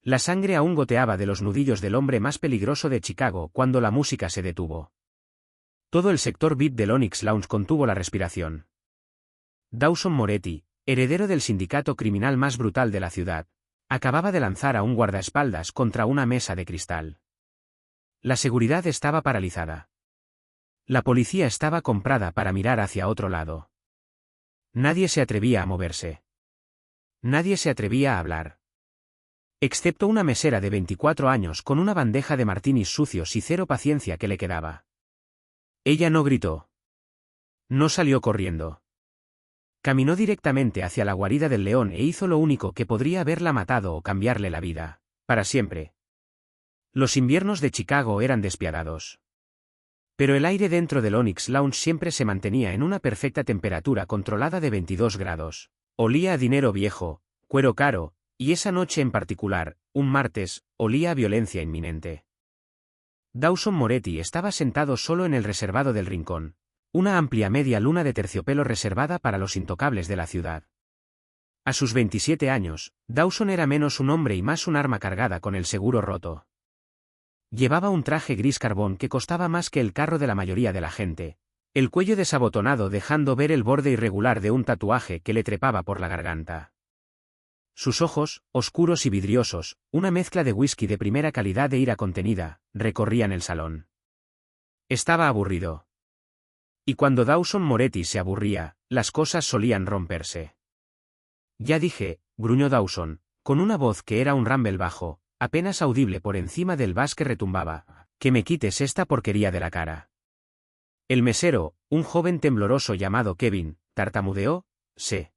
La sangre aún goteaba de los nudillos del hombre más peligroso de Chicago cuando la música se detuvo. Todo el sector VIP del Onyx Lounge contuvo la respiración. Dawson Moretti, heredero del sindicato criminal más brutal de la ciudad, acababa de lanzar a un guardaespaldas contra una mesa de cristal. La seguridad estaba paralizada. La policía estaba comprada para mirar hacia otro lado. Nadie se atrevía a moverse. Nadie se atrevía a hablar. Excepto una mesera de 24 años con una bandeja de martinis sucios y cero paciencia que le quedaba. Ella no gritó. No salió corriendo. Caminó directamente hacia la guarida del león e hizo lo único que podría haberla matado o cambiarle la vida, para siempre. Los inviernos de Chicago eran despiadados. Pero el aire dentro del Onyx Lounge siempre se mantenía en una perfecta temperatura controlada de 22 grados. Olía a dinero viejo, cuero caro, y esa noche en particular, un martes, olía a violencia inminente. Dawson Moretti estaba sentado solo en el reservado del rincón, una amplia media luna de terciopelo reservada para los intocables de la ciudad. A sus 27 años, Dawson era menos un hombre y más un arma cargada con el seguro roto. Llevaba un traje gris carbón que costaba más que el carro de la mayoría de la gente, el cuello desabotonado dejando ver el borde irregular de un tatuaje que le trepaba por la garganta. Sus ojos, oscuros y vidriosos, una mezcla de whisky de primera calidad e ira contenida, recorrían el salón. Estaba aburrido. Y cuando Dawson Moretti se aburría, las cosas solían romperse. Ya dije, gruñó Dawson, con una voz que era un rumble bajo, apenas audible por encima del bass que retumbaba, que me quites esta porquería de la cara. El mesero, un joven tembloroso llamado Kevin, tartamudeó, sé.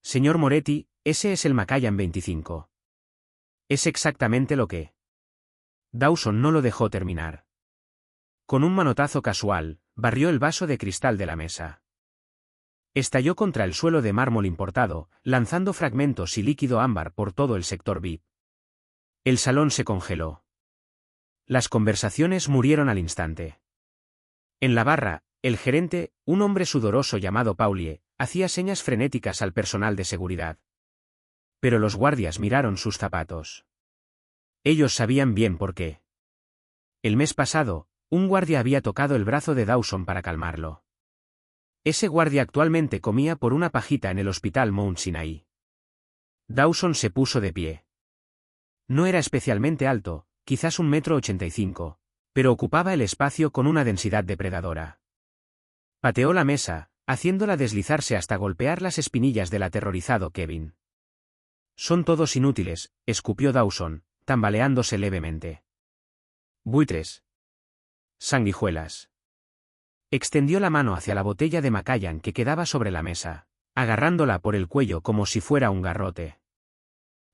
Señor Moretti, ese es el Macallan 25. Es exactamente lo que. Dawson no lo dejó terminar. Con un manotazo casual, barrió el vaso de cristal de la mesa. Estalló contra el suelo de mármol importado, lanzando fragmentos y líquido ámbar por todo el sector VIP. El salón se congeló. Las conversaciones murieron al instante. En la barra, el gerente, un hombre sudoroso llamado Paulie, hacía señas frenéticas al personal de seguridad. Pero los guardias miraron sus zapatos. Ellos sabían bien por qué. El mes pasado, un guardia había tocado el brazo de Dawson para calmarlo. Ese guardia actualmente comía por una pajita en el hospital Mount Sinai. Dawson se puso de pie. No era especialmente alto, quizás 1,85 m, pero ocupaba el espacio con una densidad depredadora. Pateó la mesa, haciéndola deslizarse hasta golpear las espinillas del aterrorizado Kevin. Son todos inútiles, escupió Dawson, tambaleándose levemente. Buitres. Sanguijuelas. Extendió la mano hacia la botella de Macallan que quedaba sobre la mesa, agarrándola por el cuello como si fuera un garrote.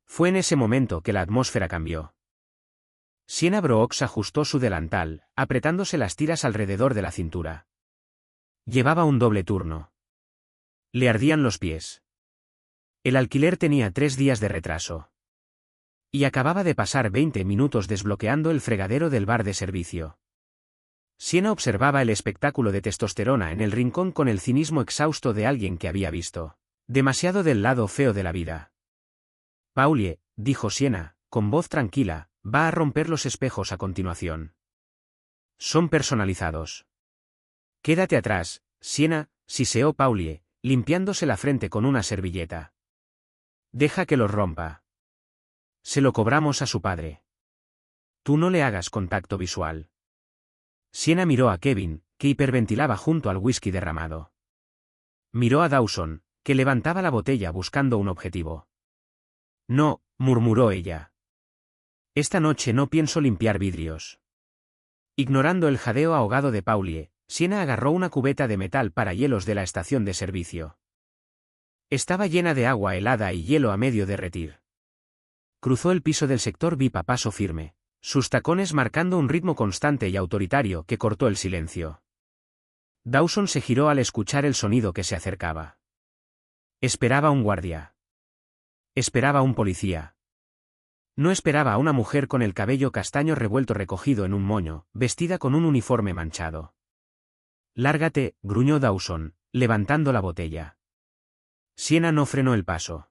Fue en ese momento que la atmósfera cambió. Sienna Brooks ajustó su delantal, apretándose las tiras alrededor de la cintura. Llevaba un doble turno. Le ardían los pies. El alquiler tenía 3 días de retraso. Y acababa de pasar 20 minutos desbloqueando el fregadero del bar de servicio. Sienna observaba el espectáculo de testosterona en el rincón con el cinismo exhausto de alguien que había visto demasiado del lado feo de la vida. Paulie, dijo Sienna, con voz tranquila, va a romper los espejos a continuación. Son personalizados. Quédate atrás, Sienna, siseó Paulie, limpiándose la frente con una servilleta. Deja que los rompa. Se lo cobramos a su padre. Tú no le hagas contacto visual. Sienna miró a Kevin, que hiperventilaba junto al whisky derramado. Miró a Dawson, que levantaba la botella buscando un objetivo. No, murmuró ella. Esta noche no pienso limpiar vidrios. Ignorando el jadeo ahogado de Paulie, Sienna agarró una cubeta de metal para hielos de la estación de servicio. Estaba llena de agua helada y hielo a medio derretir. Cruzó el piso del sector VIP a paso firme, sus tacones marcando un ritmo constante y autoritario que cortó el silencio. Dawson se giró al escuchar el sonido que se acercaba. Esperaba un guardia. Esperaba un policía. No esperaba a una mujer con el cabello castaño revuelto recogido en un moño, vestida con un uniforme manchado. Lárgate, gruñó Dawson, levantando la botella. Sienna no frenó el paso.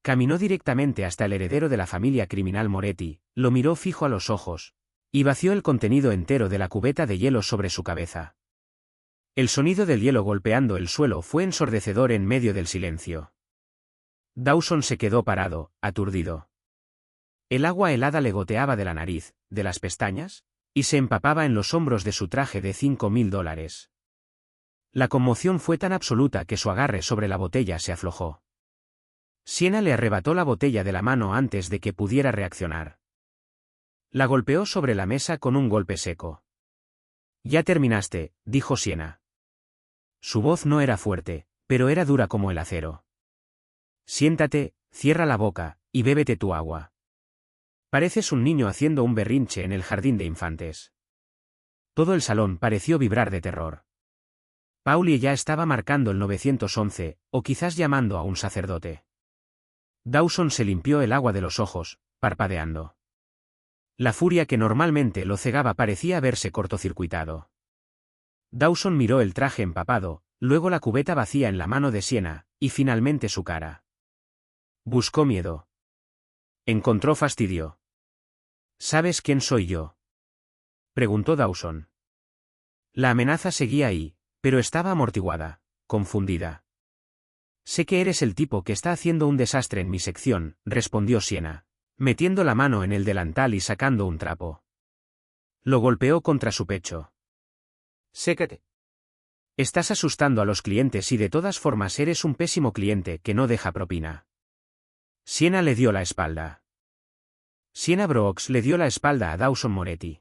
Caminó directamente hasta el heredero de la familia criminal Moretti, lo miró fijo a los ojos, y vació el contenido entero de la cubeta de hielo sobre su cabeza. El sonido del hielo golpeando el suelo fue ensordecedor en medio del silencio. Dawson se quedó parado, aturdido. El agua helada le goteaba de la nariz, de las pestañas, y se empapaba en los hombros de su traje de $5.000. La conmoción fue tan absoluta que su agarre sobre la botella se aflojó. Siena le arrebató la botella de la mano antes de que pudiera reaccionar. La golpeó sobre la mesa con un golpe seco. «Ya terminaste», dijo Siena. Su voz no era fuerte, pero era dura como el acero. «Siéntate, cierra la boca, y bébete tu agua. Pareces un niño haciendo un berrinche en el jardín de infantes». Todo el salón pareció vibrar de terror. Paulie ya estaba marcando el 911, o quizás llamando a un sacerdote. Dawson se limpió el agua de los ojos, parpadeando. La furia que normalmente lo cegaba parecía haberse cortocircuitado. Dawson miró el traje empapado, luego la cubeta vacía en la mano de Siena, y finalmente su cara. Buscó miedo. Encontró fastidio. «¿Sabes quién soy yo?», preguntó Dawson. La amenaza seguía ahí, pero estaba amortiguada, confundida. «Sé que eres el tipo que está haciendo un desastre en mi sección», respondió Siena, metiendo la mano en el delantal y sacando un trapo. Lo golpeó contra su pecho. «Sécate. Estás asustando a los clientes y de todas formas eres un pésimo cliente que no deja propina». Siena le dio la espalda. Siena Brooks le dio la espalda a Dawson Moretti.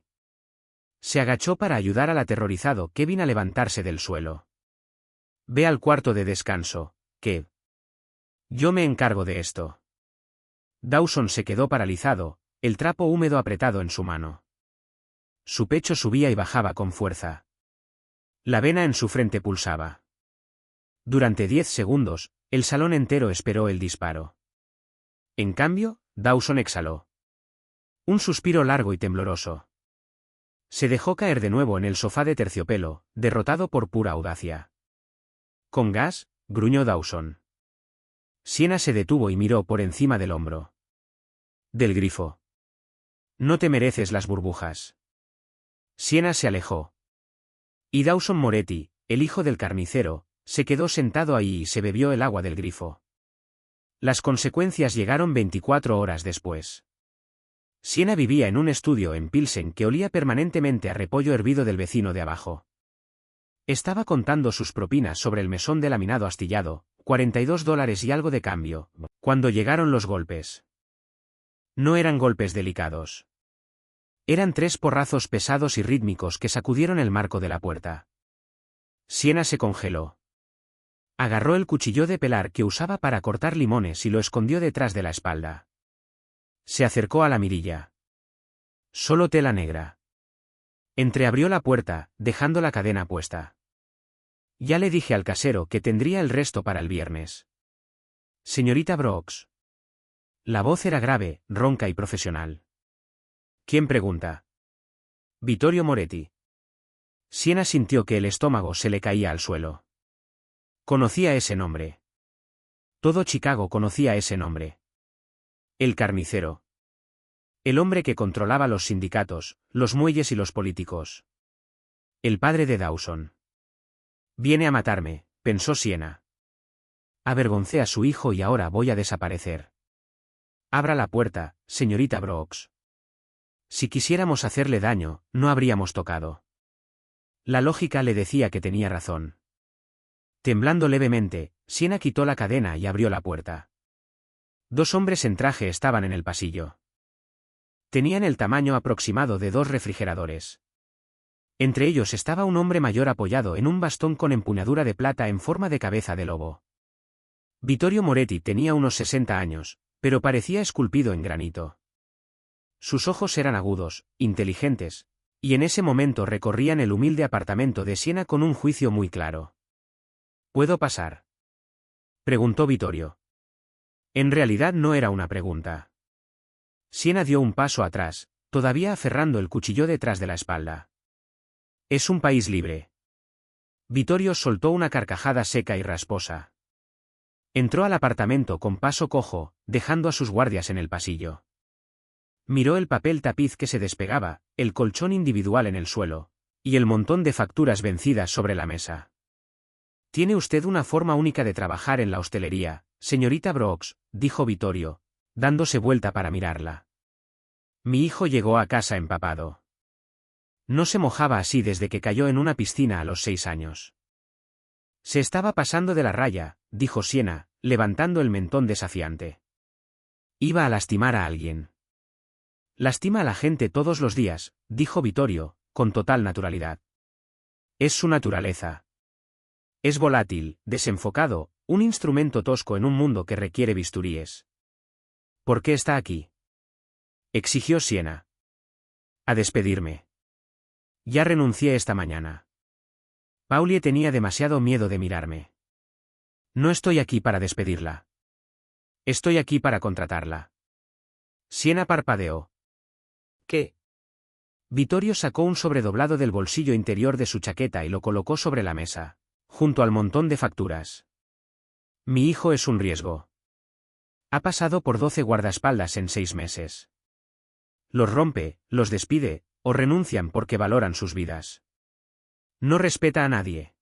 Se agachó para ayudar al aterrorizado Kevin a levantarse del suelo. «Ve al cuarto de descanso, Kev. Yo me encargo de esto». Dawson se quedó paralizado, el trapo húmedo apretado en su mano. Su pecho subía y bajaba con fuerza. La vena en su frente pulsaba. Durante 10 segundos, el salón entero esperó el disparo. En cambio, Dawson exhaló. Un suspiro largo y tembloroso. Se dejó caer de nuevo en el sofá de terciopelo, derrotado por pura audacia. «¿Con gas?», gruñó Dawson. Siena se detuvo y miró por encima del hombro. «Del grifo. No te mereces las burbujas». Siena se alejó. Y Dawson Moretti, el hijo del carnicero, se quedó sentado ahí y se bebió el agua del grifo. Las consecuencias llegaron 24 horas después. Siena vivía en un estudio en Pilsen que olía permanentemente a repollo hervido del vecino de abajo. Estaba contando sus propinas sobre el mesón de laminado astillado, $42 y algo de cambio, cuando llegaron los golpes. No eran golpes delicados. Eran 3 porrazos pesados y rítmicos que sacudieron el marco de la puerta. Siena se congeló. Agarró el cuchillo de pelar que usaba para cortar limones y lo escondió detrás de la espalda. Se acercó a la mirilla. Solo tela negra. Entreabrió la puerta, dejando la cadena puesta. «Ya le dije al casero que tendría el resto para el viernes». «Señorita Brooks». La voz era grave, ronca y profesional. «¿Quién pregunta?» «Vittorio Moretti». Siena sintió que el estómago se le caía al suelo. Conocía ese nombre. Todo Chicago conocía ese nombre. El carnicero. El hombre que controlaba los sindicatos, los muelles y los políticos. El padre de Dawson. «Viene a matarme», pensó Siena. «Avergoncé a su hijo y ahora voy a desaparecer. Abra la puerta, señorita Brooks. Si quisiéramos hacerle daño, no habríamos tocado». La lógica le decía que tenía razón. Temblando levemente, Siena quitó la cadena y abrió la puerta. 2 hombres en traje estaban en el pasillo. Tenían el tamaño aproximado de 2 refrigeradores. Entre ellos estaba un hombre mayor apoyado en un bastón con empuñadura de plata en forma de cabeza de lobo. Vittorio Moretti tenía unos 60 años, pero parecía esculpido en granito. Sus ojos eran agudos, inteligentes, y en ese momento recorrían el humilde apartamento de Siena con un juicio muy claro. «¿Puedo pasar?», preguntó Vittorio. En realidad no era una pregunta. Siena dio un paso atrás, todavía aferrando el cuchillo detrás de la espalda. «Es un país libre». Vittorio soltó una carcajada seca y rasposa. Entró al apartamento con paso cojo, dejando a sus guardias en el pasillo. Miró el papel tapiz que se despegaba, el colchón individual en el suelo, y el montón de facturas vencidas sobre la mesa. «Tiene usted una forma única de trabajar en la hostelería, señorita Brooks», dijo Vittorio, dándose vuelta para mirarla. «Mi hijo llegó a casa empapado. No se mojaba así desde que cayó en una piscina a los 6 años». «Se estaba pasando de la raya», dijo Siena, levantando el mentón desafiante. «Iba a lastimar a alguien». «Lastima a la gente todos los días», dijo Vittorio, con total naturalidad. «Es su naturaleza. Es volátil, desenfocado, un instrumento tosco en un mundo que requiere bisturíes». «¿Por qué está aquí?», exigió Siena. «A despedirme. Ya renuncié esta mañana». Paulie tenía demasiado miedo de mirarme. «No estoy aquí para despedirla. Estoy aquí para contratarla». Siena parpadeó. «¿Qué?». Vittorio sacó un sobredoblado del bolsillo interior de su chaqueta y lo colocó sobre la mesa, junto al montón de facturas. «Mi hijo es un riesgo. Ha pasado por 12 guardaespaldas en 6 meses. Los rompe, los despide, o renuncian porque valoran sus vidas. No respeta a nadie.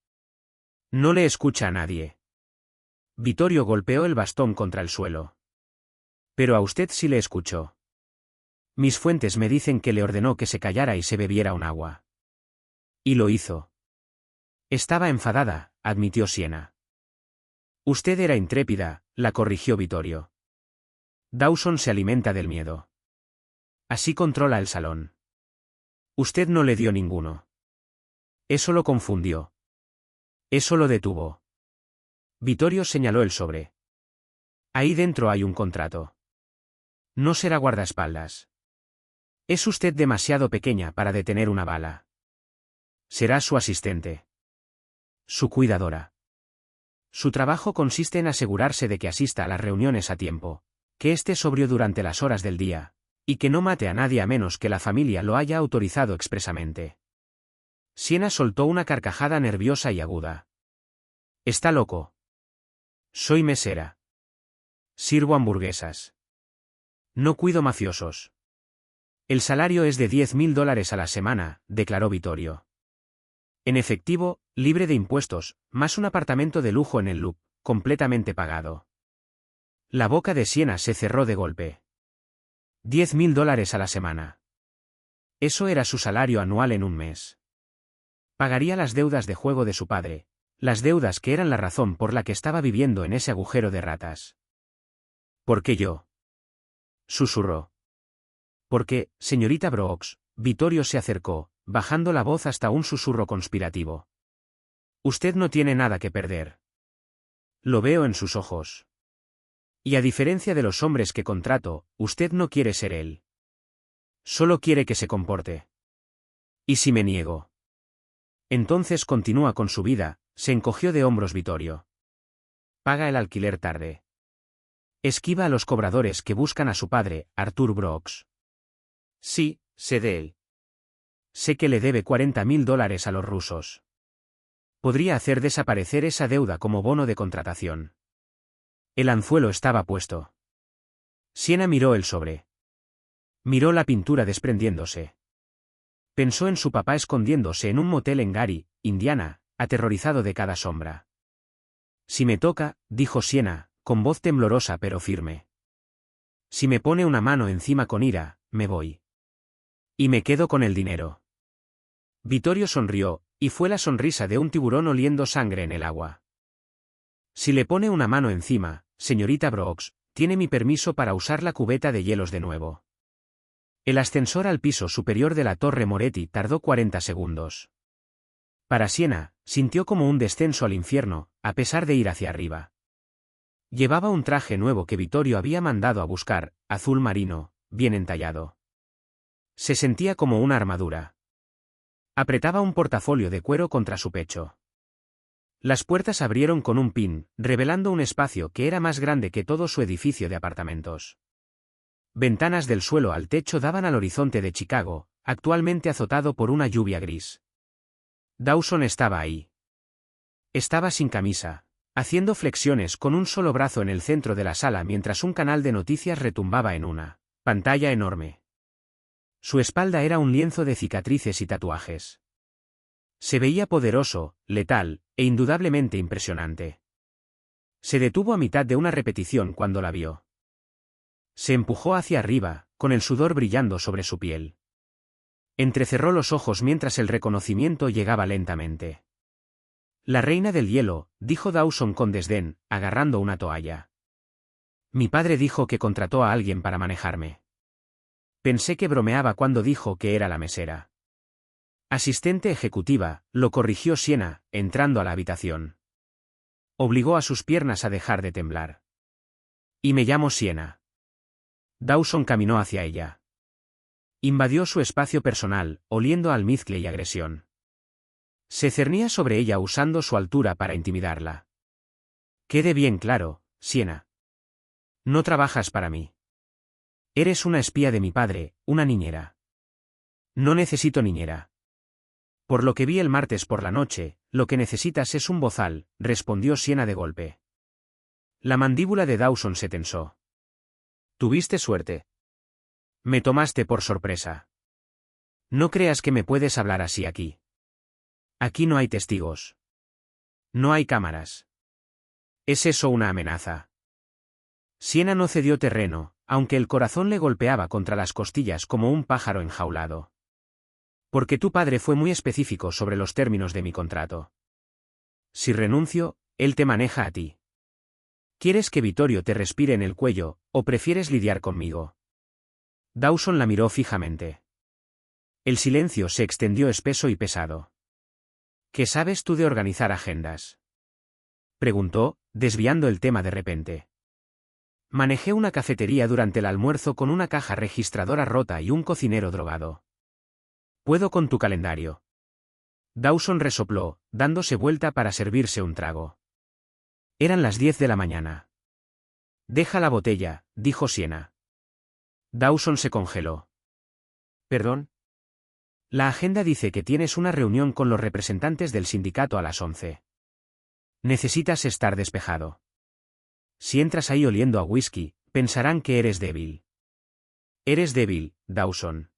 No le escucha a nadie». Vittorio golpeó el bastón contra el suelo. «Pero a usted sí le escuchó. Mis fuentes me dicen que le ordenó que se callara y se bebiera un agua. Y lo hizo». «Estaba enfadada», admitió Siena. «Usted era intrépida», la corrigió Vittorio. «Dawson se alimenta del miedo. Así controla el salón. Usted no le dio ninguno. Eso lo confundió. Eso lo detuvo». Vittorio señaló el sobre. «Ahí dentro hay un contrato. No será guardaespaldas. Es usted demasiado pequeña para detener una bala. Será su asistente. Su cuidadora. Su trabajo consiste en asegurarse de que asista a las reuniones a tiempo, que esté sobrio durante las horas del día, y que no mate a nadie a menos que la familia lo haya autorizado expresamente». Siena soltó una carcajada nerviosa y aguda. «Está loco. Soy mesera. Sirvo hamburguesas. No cuido mafiosos». «El salario es de $10.000 a la semana», declaró Vittorio. «En efectivo, libre de impuestos, más un apartamento de lujo en el Loop, completamente pagado». La boca de Siena se cerró de golpe. $10.000 a la semana. Eso era su salario anual en un mes. Pagaría las deudas de juego de su padre, las deudas que eran la razón por la que estaba viviendo en ese agujero de ratas. «¿Por qué yo?», susurró. «Porque, señorita Brooks», Vittorio se acercó, bajando la voz hasta un susurro conspirativo. «Usted no tiene nada que perder. Lo veo en sus ojos. Y a diferencia de los hombres que contrato, usted no quiere ser él. Solo quiere que se comporte. ¿Y si me niego?». «Entonces continúa con su vida», se encogió de hombros Vittorio. «Paga el alquiler tarde. Esquiva a los cobradores que buscan a su padre, Arthur Brooks». «Sí, sé de él. Sé que le debe $40.000 a los rusos. Podría hacer desaparecer esa deuda como bono de contratación». El anzuelo estaba puesto. Siena miró el sobre. Miró la pintura desprendiéndose. Pensó en su papá escondiéndose en un motel en Gary, Indiana, aterrorizado de cada sombra. «Si me toca», dijo Siena, con voz temblorosa pero firme. «Si me pone una mano encima con ira, me voy. Y me quedo con el dinero». Vittorio sonrió, y fue la sonrisa de un tiburón oliendo sangre en el agua. «Si le pone una mano encima, señorita Brooks, tiene mi permiso para usar la cubeta de hielos de nuevo». El ascensor al piso superior de la Torre Moretti tardó 40 segundos. Para Siena, sintió como un descenso al infierno, a pesar de ir hacia arriba. Llevaba un traje nuevo que Vittorio había mandado a buscar, azul marino, bien entallado. Se sentía como una armadura. Apretaba un portafolio de cuero contra su pecho. Las puertas abrieron con un pin, revelando un espacio que era más grande que todo su edificio de apartamentos. Ventanas del suelo al techo daban al horizonte de Chicago, actualmente azotado por una lluvia gris. Dawson estaba ahí. Estaba sin camisa, haciendo flexiones con un solo brazo en el centro de la sala mientras un canal de noticias retumbaba en una pantalla enorme. Su espalda era un lienzo de cicatrices y tatuajes. Se veía poderoso, letal, e indudablemente impresionante. Se detuvo a mitad de una repetición cuando la vio. Se empujó hacia arriba, con el sudor brillando sobre su piel. Entrecerró los ojos mientras el reconocimiento llegaba lentamente. La reina del hielo, dijo Dawson con desdén, agarrando una toalla. Mi padre dijo que contrató a alguien para manejarme. Pensé que bromeaba cuando dijo que era la mesera. Asistente ejecutiva, lo corrigió Sienna, entrando a la habitación. Obligó a sus piernas a dejar de temblar. Y me llamo Sienna. Dawson caminó hacia ella. Invadió su espacio personal, oliendo a almizcle y agresión. Se cernía sobre ella usando su altura para intimidarla. Quede bien claro, Sienna. No trabajas para mí. Eres una espía de mi padre, una niñera. No necesito niñera. Por lo que vi el martes por la noche, lo que necesitas es un bozal, respondió Sienna de golpe. La mandíbula de Dawson se tensó. Tuviste suerte. Me tomaste por sorpresa. No creas que me puedes hablar así aquí. Aquí no hay testigos. No hay cámaras. ¿Es eso una amenaza? Sienna no cedió terreno, aunque el corazón le golpeaba contra las costillas como un pájaro enjaulado. Porque tu padre fue muy específico sobre los términos de mi contrato. Si renuncio, él te maneja a ti. ¿Quieres que Vittorio te respire en el cuello, o prefieres lidiar conmigo? Dawson la miró fijamente. El silencio se extendió espeso y pesado. ¿Qué sabes tú de organizar agendas? Preguntó, desviando el tema de repente. Manejé una cafetería durante el almuerzo con una caja registradora rota y un cocinero drogado. Puedo con tu calendario. Dawson resopló, dándose vuelta para servirse un trago. Eran las 10 de la mañana. Deja la botella, dijo Sienna. Dawson se congeló. ¿Perdón? La agenda dice que tienes una reunión con los representantes del sindicato a las 11. Necesitas estar despejado. Si entras ahí oliendo a whisky, pensarán que eres débil. Eres débil, Dawson.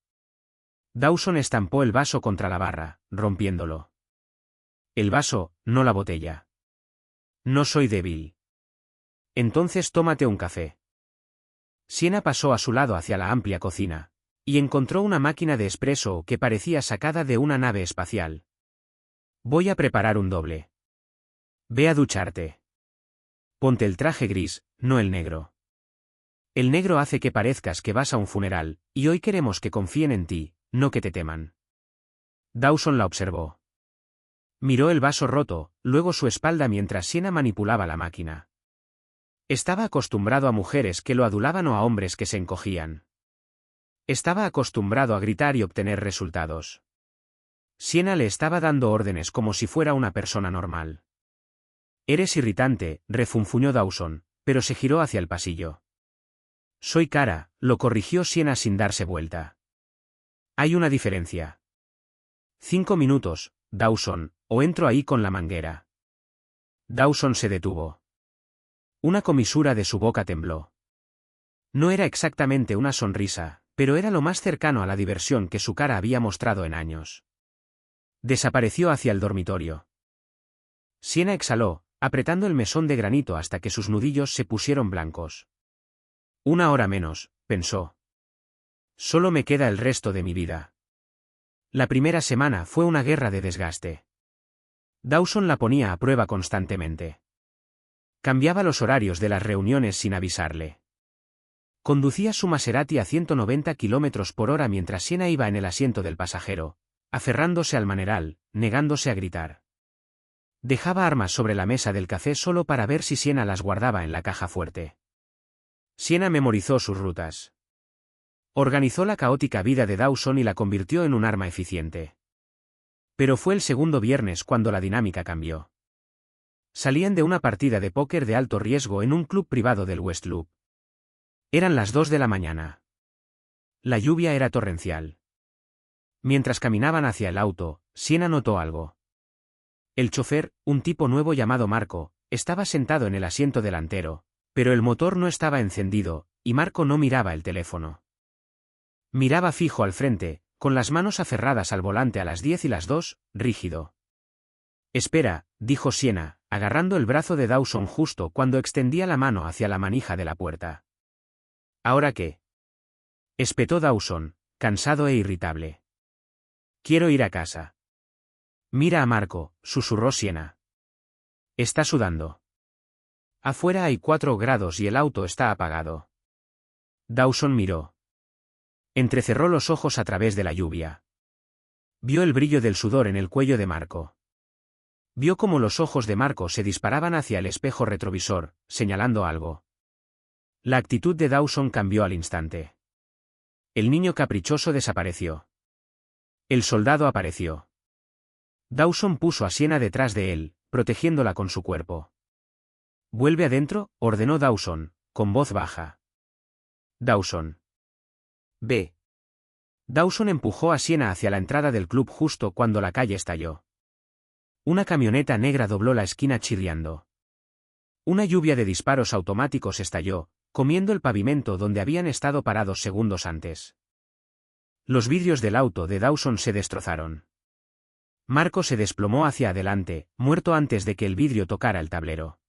Dawson estampó el vaso contra la barra, rompiéndolo. El vaso, no la botella. No soy débil. Entonces tómate un café. Sienna pasó a su lado hacia la amplia cocina, y encontró una máquina de espresso que parecía sacada de una nave espacial. Voy a preparar un doble. Ve a ducharte. Ponte el traje gris, no el negro. El negro hace que parezcas que vas a un funeral, y hoy queremos que confíen en ti, no que te teman. Dawson la observó. Miró el vaso roto, luego su espalda mientras Sienna manipulaba la máquina. Estaba acostumbrado a mujeres que lo adulaban o a hombres que se encogían. Estaba acostumbrado a gritar y obtener resultados. Sienna le estaba dando órdenes como si fuera una persona normal. Eres irritante, refunfuñó Dawson, pero se giró hacia el pasillo. Soy cara, lo corrigió Sienna sin darse vuelta. Hay una diferencia. 5 minutos, Dawson, o entro ahí con la manguera. Dawson se detuvo. Una comisura de su boca tembló. No era exactamente una sonrisa, pero era lo más cercano a la diversión que su cara había mostrado en años. Desapareció hacia el dormitorio. Sienna exhaló, apretando el mesón de granito hasta que sus nudillos se pusieron blancos. 1 hora menos, pensó. Solo me queda el resto de mi vida. La primera semana fue una guerra de desgaste. Dawson la ponía a prueba constantemente. Cambiaba los horarios de las reuniones sin avisarle. Conducía su Maserati a 190 km/h mientras Sienna iba en el asiento del pasajero, aferrándose al maneral, negándose a gritar. Dejaba armas sobre la mesa del café solo para ver si Sienna las guardaba en la caja fuerte. Sienna memorizó sus rutas. Organizó la caótica vida de Dawson y la convirtió en un arma eficiente. Pero fue el segundo viernes cuando la dinámica cambió. Salían de una partida de póker de alto riesgo en un club privado del West Loop. Eran las 2 de la mañana. La lluvia era torrencial. Mientras caminaban hacia el auto, Sienna notó algo. El chofer, un tipo nuevo llamado Marco, estaba sentado en el asiento delantero, pero el motor no estaba encendido, y Marco no miraba el teléfono. Miraba fijo al frente, con las manos aferradas al volante a las 10 y las 2, rígido. «Espera», dijo Siena, agarrando el brazo de Dawson justo cuando extendía la mano hacia la manija de la puerta. «¿Ahora qué?», espetó Dawson, cansado e irritable. «Quiero ir a casa». «Mira a Marco», susurró Siena. «Está sudando. Afuera hay 4 grados y el auto está apagado». Dawson miró. Entrecerró los ojos a través de la lluvia. Vio el brillo del sudor en el cuello de Marco. Vio cómo los ojos de Marco se disparaban hacia el espejo retrovisor, señalando algo. La actitud de Dawson cambió al instante. El niño caprichoso desapareció. El soldado apareció. Dawson puso a Siena detrás de él, protegiéndola con su cuerpo. «Vuelve adentro», ordenó Dawson, con voz baja. «Dawson. Ve». Dawson empujó a Siena hacia la entrada del club justo cuando la calle estalló. Una camioneta negra dobló la esquina chirriando. Una lluvia de disparos automáticos estalló, comiendo el pavimento donde habían estado parados segundos antes. Los vidrios del auto de Dawson se destrozaron. Marco se desplomó hacia adelante, muerto antes de que el vidrio tocara el tablero.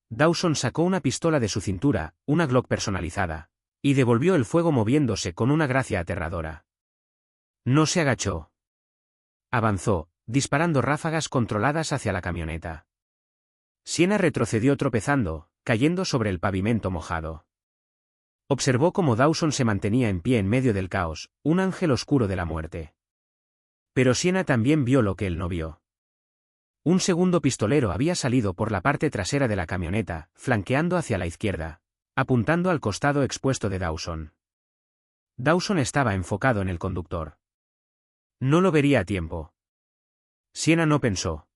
Dawson sacó una pistola de su cintura, una Glock personalizada, y devolvió el fuego moviéndose con una gracia aterradora. No se agachó. Avanzó, disparando ráfagas controladas hacia la camioneta. Siena retrocedió tropezando, cayendo sobre el pavimento mojado. Observó cómo Dawson se mantenía en pie en medio del caos, un ángel oscuro de la muerte. Pero Siena también vio lo que él no vio. Un segundo pistolero había salido por la parte trasera de la camioneta, flanqueando hacia la izquierda, apuntando al costado expuesto de Dawson. Dawson estaba enfocado en el conductor. No lo vería a tiempo. Siena no pensó.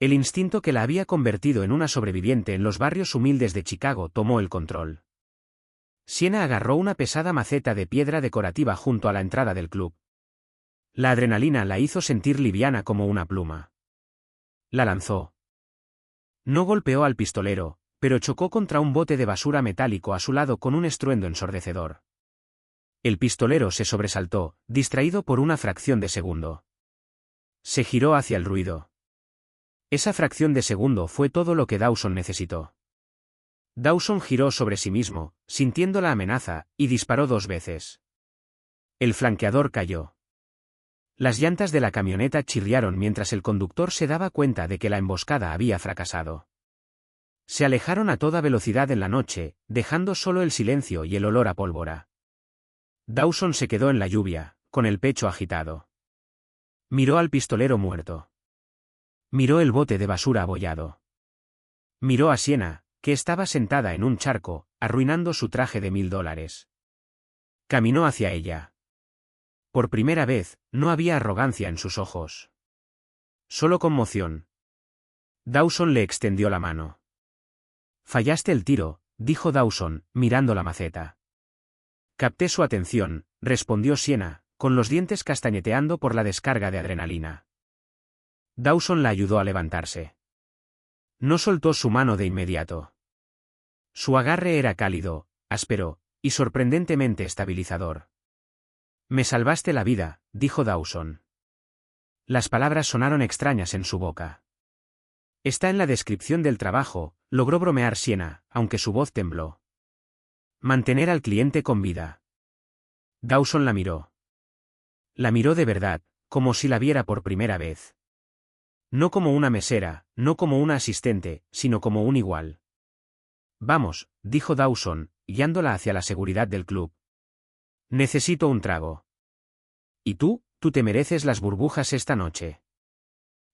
El instinto que la había convertido en una sobreviviente en los barrios humildes de Chicago tomó el control. Siena agarró una pesada maceta de piedra decorativa junto a la entrada del club. La adrenalina la hizo sentir liviana como una pluma. La lanzó. No golpeó al pistolero, pero chocó contra un bote de basura metálico a su lado con un estruendo ensordecedor. El pistolero se sobresaltó, distraído por una fracción de segundo. Se giró hacia el ruido. Esa fracción de segundo fue todo lo que Dawson necesitó. Dawson giró sobre sí mismo, sintiendo la amenaza, y disparó 2 veces. El flanqueador cayó. Las llantas de la camioneta chirriaron mientras el conductor se daba cuenta de que la emboscada había fracasado. Se alejaron a toda velocidad en la noche, dejando solo el silencio y el olor a pólvora. Dawson se quedó en la lluvia, con el pecho agitado. Miró al pistolero muerto. Miró el bote de basura abollado. Miró a Siena, que estaba sentada en un charco, arruinando su traje de $1000. Caminó hacia ella. Por primera vez, no había arrogancia en sus ojos. Solo conmoción. Dawson le extendió la mano. «Fallaste el tiro», dijo Dawson, mirando la maceta. «Capté su atención», respondió Siena, con los dientes castañeteando por la descarga de adrenalina. Dawson la ayudó a levantarse. No soltó su mano de inmediato. Su agarre era cálido, áspero, y sorprendentemente estabilizador. «Me salvaste la vida», dijo Dawson. Las palabras sonaron extrañas en su boca. «Está en la descripción del trabajo», logró bromear Siena, aunque su voz tembló. «Mantener al cliente con vida». Dawson la miró. La miró de verdad, como si la viera por primera vez. No como una mesera, no como una asistente, sino como un igual. «Vamos», dijo Dawson, guiándola hacia la seguridad del club. «Necesito un trago». «¿Y tú? Tú te mereces las burbujas esta noche».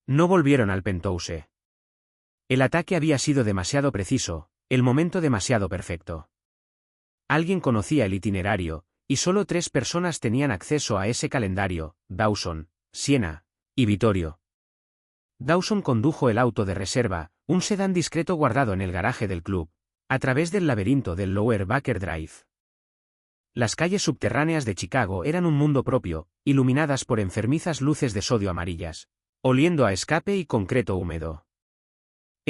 No volvieron al Penthouse. El ataque había sido demasiado preciso, el momento demasiado perfecto. Alguien conocía el itinerario, y solo 3 personas tenían acceso a ese calendario: Dawson, Siena y Vittorio. Dawson condujo el auto de reserva, un sedán discreto guardado en el garaje del club, a través del laberinto del Lower Baker Drive. Las calles subterráneas de Chicago eran un mundo propio, iluminadas por enfermizas luces de sodio amarillas, oliendo a escape y concreto húmedo.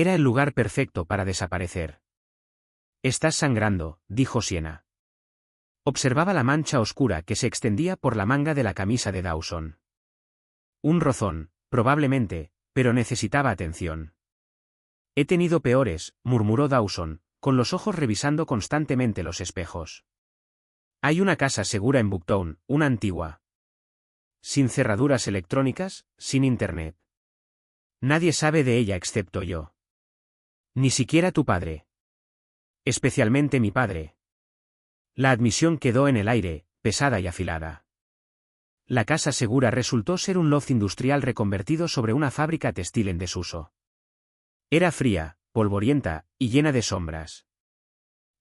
Era el lugar perfecto para desaparecer. «Estás sangrando», dijo Siena. Observaba la mancha oscura que se extendía por la manga de la camisa de Dawson. Un rozón, probablemente, pero necesitaba atención. «He tenido peores», murmuró Dawson, con los ojos revisando constantemente los espejos. «Hay una casa segura en Bucktown, una antigua. Sin cerraduras electrónicas, sin internet. Nadie sabe de ella excepto yo. Ni siquiera tu padre. Especialmente mi padre». La admisión quedó en el aire, pesada y afilada. La casa segura resultó ser un loft industrial reconvertido sobre una fábrica textil en desuso. Era fría, polvorienta, y llena de sombras.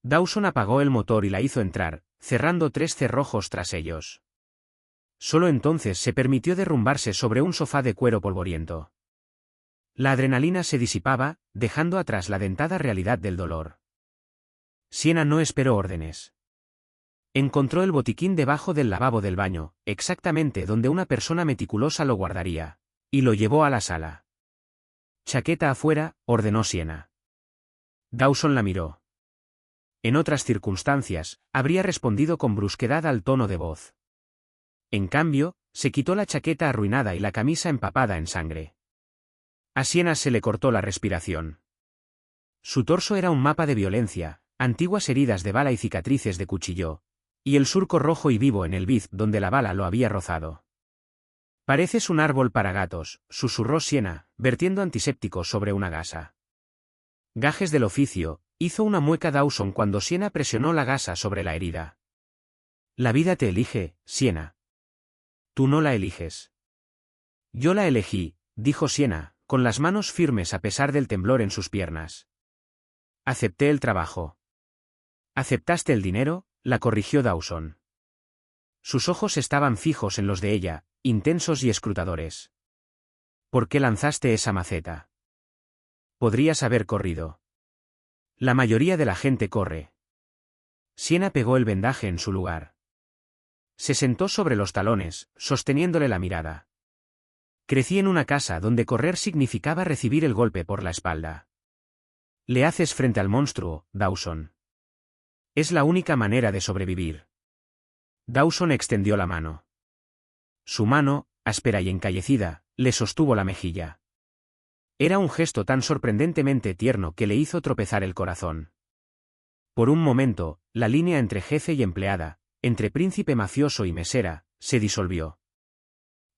Dawson apagó el motor y la hizo entrar, cerrando 3 cerrojos tras ellos. Solo entonces se permitió derrumbarse sobre un sofá de cuero polvoriento. La adrenalina se disipaba, dejando atrás la dentada realidad del dolor. Siena no esperó órdenes. Encontró el botiquín debajo del lavabo del baño, exactamente donde una persona meticulosa lo guardaría, y lo llevó a la sala. «Chaqueta afuera», ordenó Siena. Dawson la miró. En otras circunstancias, habría respondido con brusquedad al tono de voz. En cambio, se quitó la chaqueta arruinada y la camisa empapada en sangre. A Siena se le cortó la respiración. Su torso era un mapa de violencia, antiguas heridas de bala y cicatrices de cuchillo, y el surco rojo y vivo en el biz donde la bala lo había rozado. «Pareces un árbol para gatos», susurró Siena, vertiendo antiséptico sobre una gasa. «Gajes del oficio», hizo una mueca Dawson cuando Siena presionó la gasa sobre la herida. «La vida te elige, Siena. Tú no la eliges». «Yo la elegí», dijo Siena, con las manos firmes a pesar del temblor en sus piernas. «Acepté el trabajo». «¿Aceptaste el dinero?», la corrigió Dawson. Sus ojos estaban fijos en los de ella, intensos y escrutadores. «¿Por qué lanzaste esa maceta? Podrías haber corrido. La mayoría de la gente corre». Siena pegó el vendaje en su lugar. Se sentó sobre los talones, sosteniéndole la mirada. «Crecí en una casa donde correr significaba recibir el golpe por la espalda. Le haces frente al monstruo, Dawson. Es la única manera de sobrevivir». Dawson extendió la mano. Su mano, áspera y encallecida, le sostuvo la mejilla. Era un gesto tan sorprendentemente tierno que le hizo tropezar el corazón. Por un momento, la línea entre jefe y empleada, entre príncipe mafioso y mesera, se disolvió.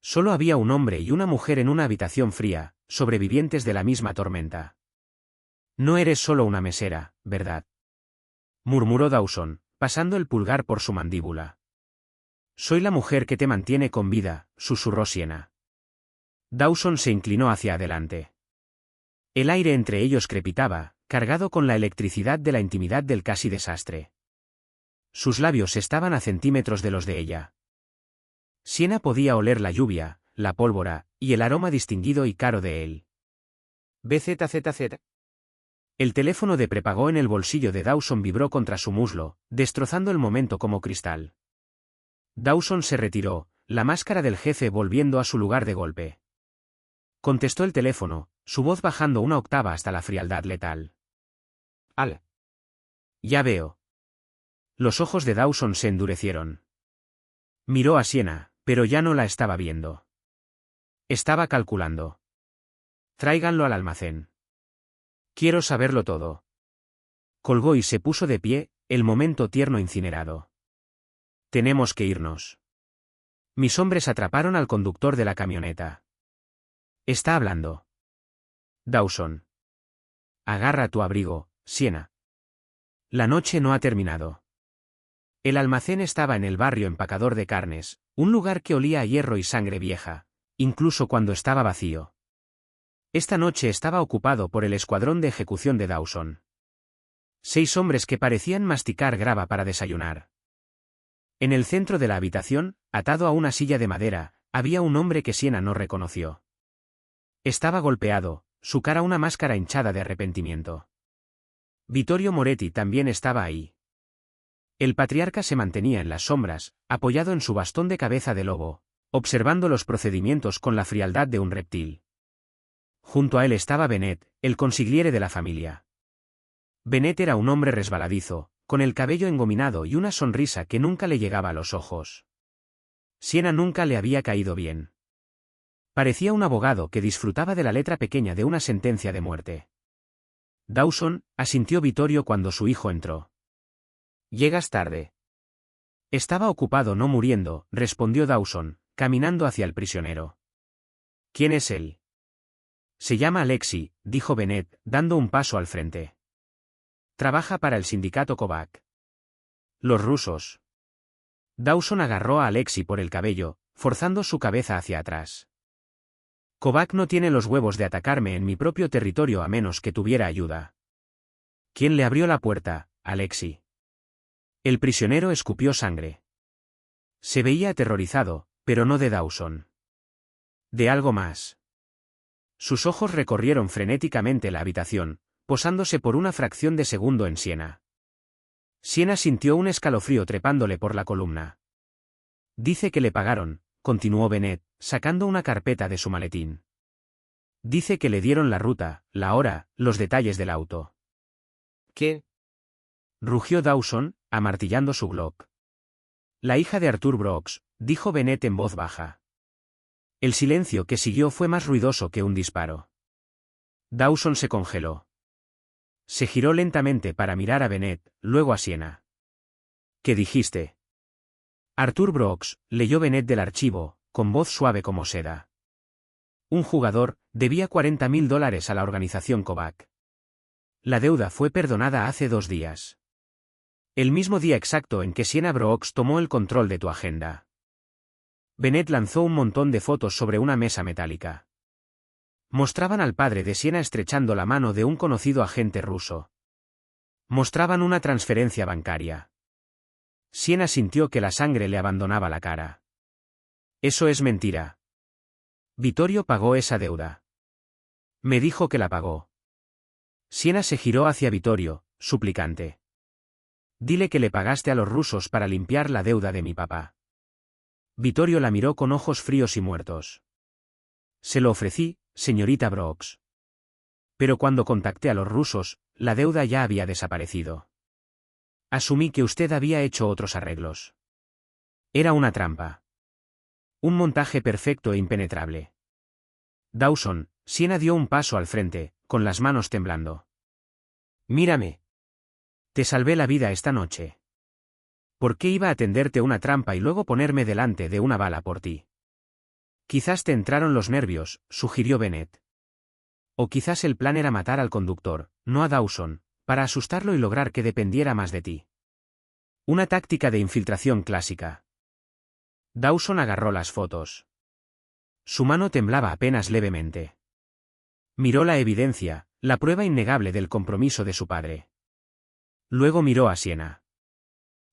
Solo había un hombre y una mujer en una habitación fría, sobrevivientes de la misma tormenta. «No eres solo una mesera, ¿verdad?», murmuró Dawson, pasando el pulgar por su mandíbula. «Soy la mujer que te mantiene con vida», susurró Siena. Dawson se inclinó hacia adelante. El aire entre ellos crepitaba, cargado con la electricidad de la intimidad del casi desastre. Sus labios estaban a centímetros de los de ella. Siena podía oler la lluvia, la pólvora, y el aroma distinguido y caro de él. «BZZZ». El teléfono de prepago en el bolsillo de Dawson vibró contra su muslo, destrozando el momento como cristal. Dawson se retiró, la máscara del jefe volviendo a su lugar de golpe. Contestó el teléfono, su voz bajando una octava hasta la frialdad letal. «Al. Ya veo». Los ojos de Dawson se endurecieron. Miró a Siena, pero ya no la estaba viendo. Estaba calculando. «Tráiganlo al almacén. Quiero saberlo todo». Colgó y se puso de pie, el momento tierno incinerado. «Tenemos que irnos». Mis hombres atraparon al conductor de la camioneta. «Está hablando». Dawson. «Agarra tu abrigo, Siena. La noche no ha terminado». El almacén estaba en el barrio empacador de carnes, un lugar que olía a hierro y sangre vieja, incluso cuando estaba vacío. Esta noche estaba ocupado por el escuadrón de ejecución de Dawson. 6 hombres que parecían masticar grava para desayunar. En el centro de la habitación, atado a una silla de madera, había un hombre que Siena no reconoció. Estaba golpeado, su cara una máscara hinchada de arrepentimiento. Vittorio Moretti también estaba ahí. El patriarca se mantenía en las sombras, apoyado en su bastón de cabeza de lobo, observando los procedimientos con la frialdad de un reptil. Junto a él estaba Bennett, el consigliere de la familia. Bennett era un hombre resbaladizo, con el cabello engominado y una sonrisa que nunca le llegaba a los ojos. Siena nunca le había caído bien. Parecía un abogado que disfrutaba de la letra pequeña de una sentencia de muerte. Dawson, asintió Vittorio cuando su hijo entró. «Llegas tarde». «Estaba ocupado no muriendo», respondió Dawson, caminando hacia el prisionero. «¿Quién es él?» «Se llama Alexi», dijo Bennett, dando un paso al frente. «Trabaja para el sindicato Kovac». «Los rusos». Dawson agarró a Alexi por el cabello, forzando su cabeza hacia atrás. «Kovac no tiene los huevos de atacarme en mi propio territorio a menos que tuviera ayuda». «¿Quién le abrió la puerta, Alexi?» El prisionero escupió sangre. Se veía aterrorizado, pero no de Dawson. De algo más. Sus ojos recorrieron frenéticamente la habitación, posándose por una fracción de segundo en Siena. Siena sintió un escalofrío trepándole por la columna. «Dice que le pagaron», continuó Bennett, sacando una carpeta de su maletín. «Dice que le dieron la ruta, la hora, los detalles del auto». «¿Qué?», rugió Dawson, amartillando su Glock. «La hija de Arthur Brooks», dijo Bennett en voz baja. El silencio que siguió fue más ruidoso que un disparo. Dawson se congeló. Se giró lentamente para mirar a Bennett, luego a Siena. «¿Qué dijiste?» «Arthur Brooks», leyó Bennett del archivo, con voz suave como seda. «Un jugador, debía $40.000 a la organización Kovac. La deuda fue perdonada hace 2 días. El mismo día exacto en que Siena Brooks tomó el control de tu agenda». Bennett lanzó un montón de fotos sobre una mesa metálica. Mostraban al padre de Siena estrechando la mano de un conocido agente ruso. Mostraban una transferencia bancaria. Siena sintió que la sangre le abandonaba la cara. «Eso es mentira». «Vittorio pagó esa deuda». «Me dijo que la pagó». Siena se giró hacia Vittorio, suplicante. «Dile que le pagaste a los rusos para limpiar la deuda de mi papá». Vittorio la miró con ojos fríos y muertos. «Se lo ofrecí, señorita Brooks. Pero cuando contacté a los rusos, la deuda ya había desaparecido. Asumí que usted había hecho otros arreglos. Era una trampa. Un montaje perfecto e impenetrable». Dawson, Siena dio un paso al frente, con las manos temblando. «Mírame. Te salvé la vida esta noche. ¿Por qué iba a tenderte una trampa y luego ponerme delante de una bala por ti?» «Quizás te entraron los nervios», sugirió Bennett. «O quizás el plan era matar al conductor, no a Dawson, para asustarlo y lograr que dependiera más de ti. Una táctica de infiltración clásica». Dawson agarró las fotos. Su mano temblaba apenas levemente. Miró la evidencia, la prueba innegable del compromiso de su padre. Luego miró a Siena.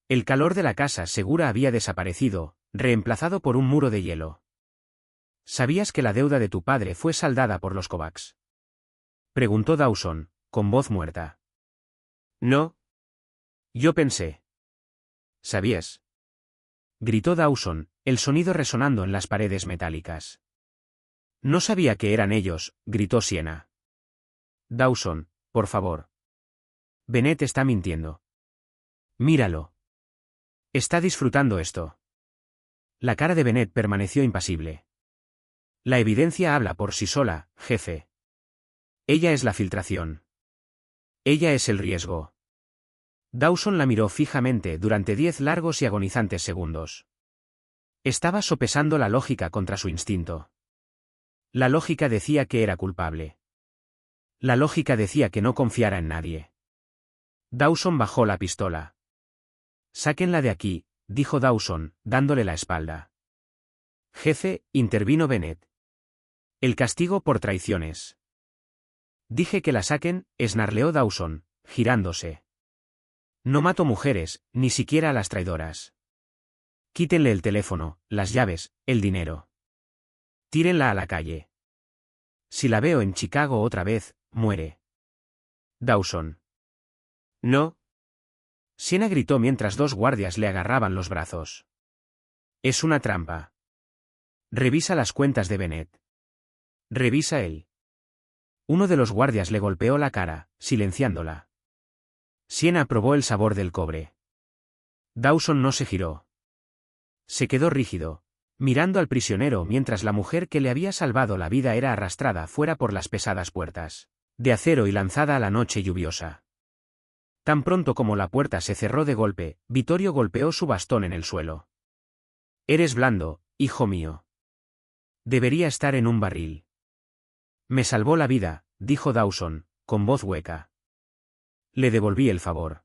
El calor de la casa segura había desaparecido, reemplazado por un muro de hielo. «¿Sabías que la deuda de tu padre fue saldada por los Kovacs?», preguntó Dawson, con voz muerta. «No. Yo pensé». «¿Sabías?», gritó Dawson, el sonido resonando en las paredes metálicas. «No sabía que eran ellos», gritó Siena. «Dawson, por favor. Bennett está mintiendo. Míralo. Está disfrutando esto». La cara de Bennett permaneció impasible. «La evidencia habla por sí sola, jefe. Ella es la filtración. Ella es el riesgo». Dawson la miró fijamente durante 10 largos y agonizantes segundos. Estaba sopesando la lógica contra su instinto. La lógica decía que era culpable. La lógica decía que no confiara en nadie. Dawson bajó la pistola. «Sáquenla de aquí», dijo Dawson, dándole la espalda. «Jefe», intervino Bennett. «El castigo por traiciones». «Dije que la saquen», snarleó Dawson, girándose. «No mato mujeres, ni siquiera a las traidoras. Quítenle el teléfono, las llaves, el dinero. Tírenla a la calle. Si la veo en Chicago otra vez, muere». «Dawson». «No». Siena gritó mientras 2 guardias le agarraban los brazos. «Es una trampa. Revisa las cuentas de Bennett. Revisa él. Uno de los guardias le golpeó la cara, silenciándola. Siena probó el sabor del cobre. Dawson no se giró. Se quedó rígido, mirando al prisionero mientras la mujer que le había salvado la vida era arrastrada fuera por las pesadas puertas de acero y lanzada a la noche lluviosa. Tan pronto como la puerta se cerró de golpe, Vittorio golpeó su bastón en el suelo. Eres blando, hijo mío. Debería estar en un barril. Me salvó la vida, dijo Dawson, con voz hueca. Le devolví el favor.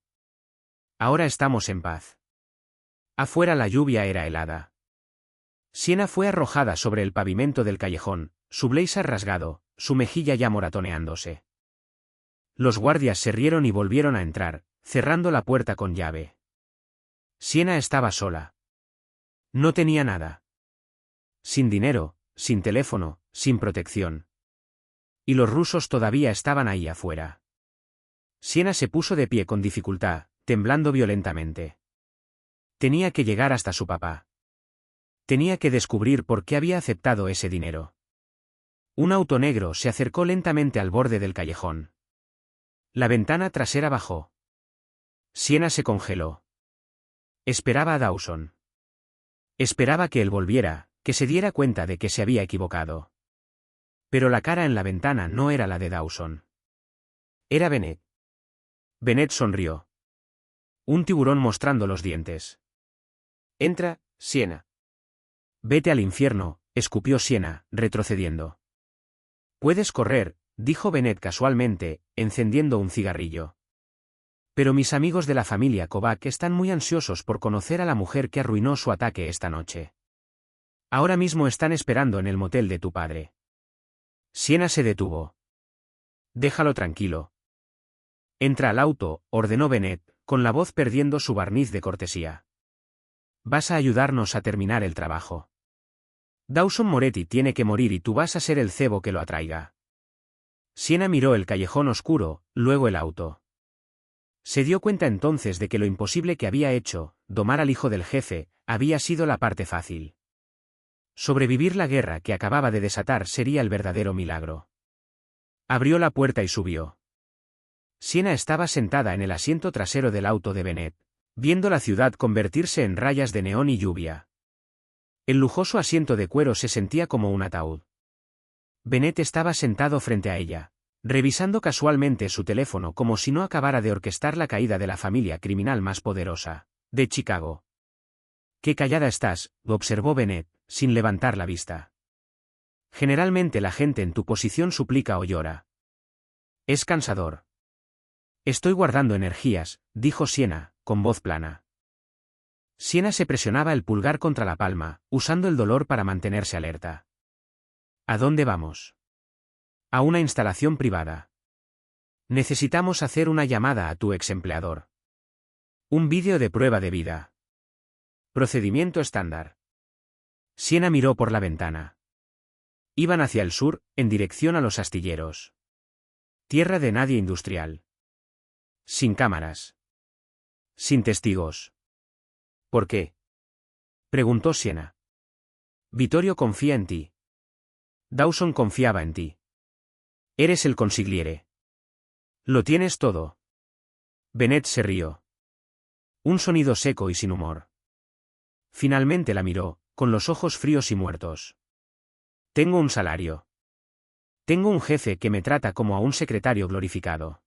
Ahora estamos en paz. Afuera la lluvia era helada. Siena fue arrojada sobre el pavimento del callejón, su blazer rasgado, su mejilla ya moratoneándose. Los guardias se rieron y volvieron a entrar, cerrando la puerta con llave. Siena estaba sola. No tenía nada. Sin dinero, sin teléfono, sin protección. Y los rusos todavía estaban ahí afuera. Siena se puso de pie con dificultad, temblando violentamente. Tenía que llegar hasta su papá. Tenía que descubrir por qué había aceptado ese dinero. Un auto negro se acercó lentamente al borde del callejón. La ventana trasera bajó. Siena se congeló. Esperaba a Dawson. Esperaba que él volviera, que se diera cuenta de que se había equivocado. Pero la cara en la ventana no era la de Dawson. Era Bennett. Bennett sonrió. Un tiburón mostrando los dientes. Entra, Siena. Vete al infierno, escupió Siena, retrocediendo. Puedes correr, dijo Bennett casualmente, encendiendo un cigarrillo. Pero mis amigos de la familia Kovac están muy ansiosos por conocer a la mujer que arruinó su ataque esta noche. Ahora mismo están esperando en el motel de tu padre. Siena se detuvo. Déjalo tranquilo. Entra al auto, ordenó Bennett, con la voz perdiendo su barniz de cortesía. Vas a ayudarnos a terminar el trabajo. Dawson Moretti tiene que morir y tú vas a ser el cebo que lo atraiga. Siena miró el callejón oscuro, luego el auto. Se dio cuenta entonces de que lo imposible que había hecho, domar al hijo del jefe, había sido la parte fácil. Sobrevivir la guerra que acababa de desatar sería el verdadero milagro. Abrió la puerta y subió. Siena estaba sentada en el asiento trasero del auto de Bennett, viendo la ciudad convertirse en rayas de neón y lluvia. El lujoso asiento de cuero se sentía como un ataúd. Bennett estaba sentado frente a ella, revisando casualmente su teléfono como si no acabara de orquestar la caída de la familia criminal más poderosa de Chicago. «Qué callada estás», observó Bennett, sin levantar la vista. «Generalmente la gente en tu posición suplica o llora. Es cansador». «Estoy guardando energías», dijo Siena, con voz plana. Siena se presionaba el pulgar contra la palma, usando el dolor para mantenerse alerta. ¿A dónde vamos? A una instalación privada. Necesitamos hacer una llamada a tu ex empleador. Un vídeo de prueba de vida. Procedimiento estándar. Siena miró por la ventana. Iban hacia el sur, en dirección a los astilleros. Tierra de nadie industrial. Sin cámaras. Sin testigos. ¿Por qué? Preguntó Siena. Vittorio confía en ti. Dawson confiaba en ti. Eres el consigliere. Lo tienes todo. Bennett se rió. Un sonido seco y sin humor. Finalmente la miró, con los ojos fríos y muertos. Tengo un salario. Tengo un jefe que me trata como a un secretario glorificado.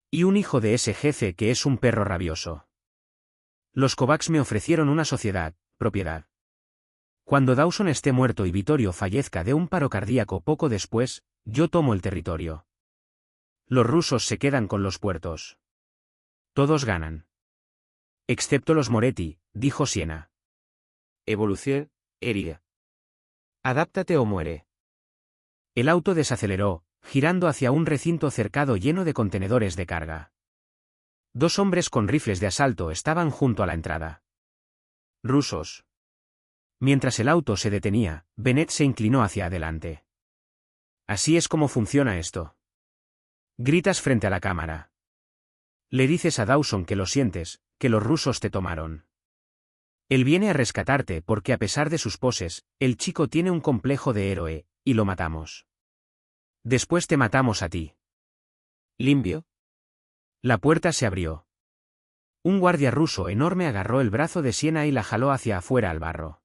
Y un hijo de ese jefe que es un perro rabioso. Los Kovacs me ofrecieron una sociedad, propiedad. Cuando Dawson esté muerto y Vittorio fallezca de un paro cardíaco poco después, yo tomo el territorio. Los rusos se quedan con los puertos. Todos ganan. Excepto los Moretti, dijo Siena. Evolución, herida. Adáptate o muere. El auto desaceleró, girando hacia un recinto cercado lleno de contenedores de carga. Dos hombres con rifles de asalto estaban junto a la entrada. Rusos. Mientras el auto se detenía, Bennett se inclinó hacia adelante. Así es como funciona esto. Gritas frente a la cámara. Le dices a Dawson que lo sientes, que los rusos te tomaron. Él viene a rescatarte porque a pesar de sus poses, el chico tiene un complejo de héroe, y lo matamos. Después te matamos a ti. ¿Limpio? La puerta se abrió. Un guardia ruso enorme agarró el brazo de Siena y la jaló hacia afuera al barro.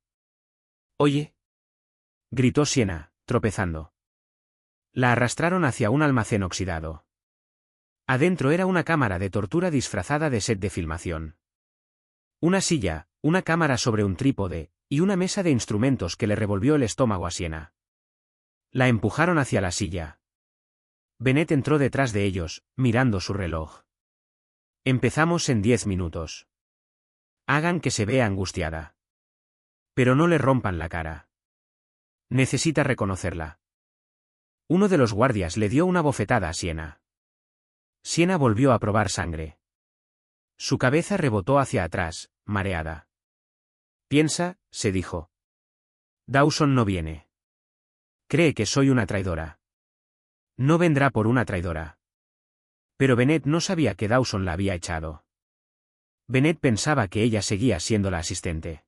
Oye. Gritó Siena, tropezando. La arrastraron hacia un almacén oxidado. Adentro era una cámara de tortura disfrazada de set de filmación. Una silla, una cámara sobre un trípode, y una mesa de instrumentos que le revolvió el estómago a Siena. La empujaron hacia la silla. Bennett entró detrás de ellos, mirando su reloj. Empezamos en 10 minutos. Hagan que se vea angustiada. Pero no le rompan la cara. Necesita reconocerla. Uno de los guardias le dio una bofetada a Siena. Siena volvió a probar sangre. Su cabeza rebotó hacia atrás, mareada. Piensa, se dijo. Dawson no viene. Cree que soy una traidora. No vendrá por una traidora. Pero Bennett no sabía que Dawson la había echado. Bennett pensaba que ella seguía siendo la asistente.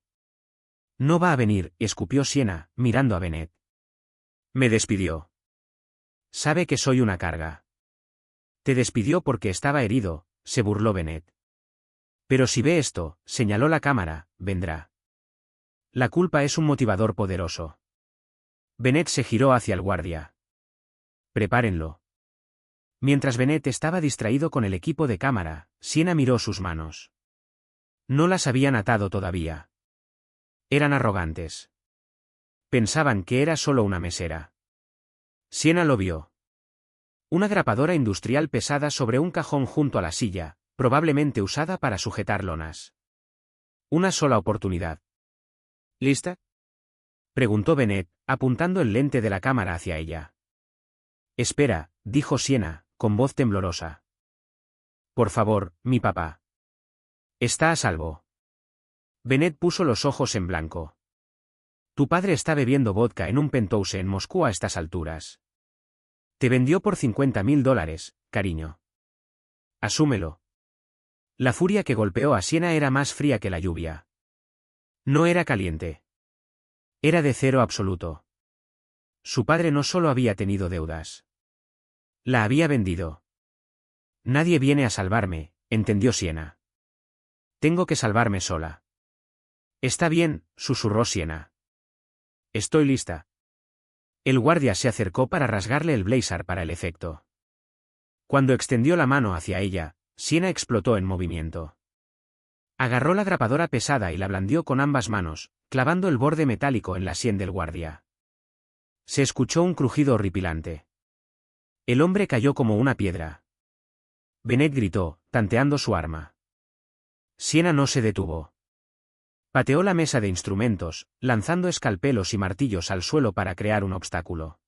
No va a venir, escupió Siena, mirando a Bennett. Me despidió. Sabe que soy una carga. Te despidió porque estaba herido, se burló Bennett. Pero si ve esto, señaló la cámara, vendrá. La culpa es un motivador poderoso. Bennett se giró hacia el guardia. Prepárenlo. Mientras Bennett estaba distraído con el equipo de cámara, Siena miró sus manos. No las habían atado todavía. Eran arrogantes. Pensaban que era solo una mesera. Siena lo vio. Una grapadora industrial pesada sobre un cajón junto a la silla, probablemente usada para sujetar lonas. Una sola oportunidad. ¿Lista? Preguntó Bennett, apuntando el lente de la cámara hacia ella. Espera, dijo Siena, con voz temblorosa. Por favor, mi papá. Está a salvo. Bennett puso los ojos en blanco. Tu padre está bebiendo vodka en un penthouse en Moscú a estas alturas. Te vendió por $50.000, cariño. Asúmelo. La furia que golpeó a Siena era más fría que la lluvia. No era caliente. Era de cero absoluto. Su padre no solo había tenido deudas. La había vendido. Nadie viene a salvarme, entendió Siena. Tengo que salvarme sola. Está bien, susurró Siena. Estoy lista. El guardia se acercó para rasgarle el blazer para el efecto. Cuando extendió la mano hacia ella, Siena explotó en movimiento. Agarró la grapadora pesada y la blandió con ambas manos, clavando el borde metálico en la sien del guardia. Se escuchó un crujido horripilante. El hombre cayó como una piedra. Bennett gritó, tanteando su arma. Siena no se detuvo. Pateó la mesa de instrumentos, lanzando escalpelos y martillos al suelo para crear un obstáculo.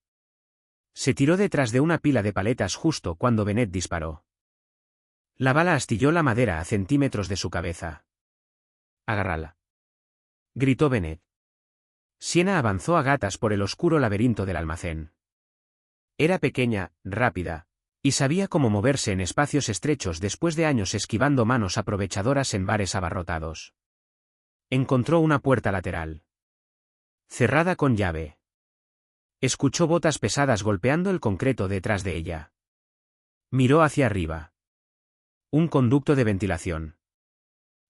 Se tiró detrás de una pila de paletas justo cuando Bennett disparó. La bala astilló la madera a centímetros de su cabeza. Agárrala. Gritó Bennett. Siena avanzó a gatas por el oscuro laberinto del almacén. Era pequeña, rápida, y sabía cómo moverse en espacios estrechos después de años esquivando manos aprovechadoras en bares abarrotados. Encontró una puerta lateral. Cerrada con llave. Escuchó botas pesadas golpeando el concreto detrás de ella. Miró hacia arriba. Un conducto de ventilación.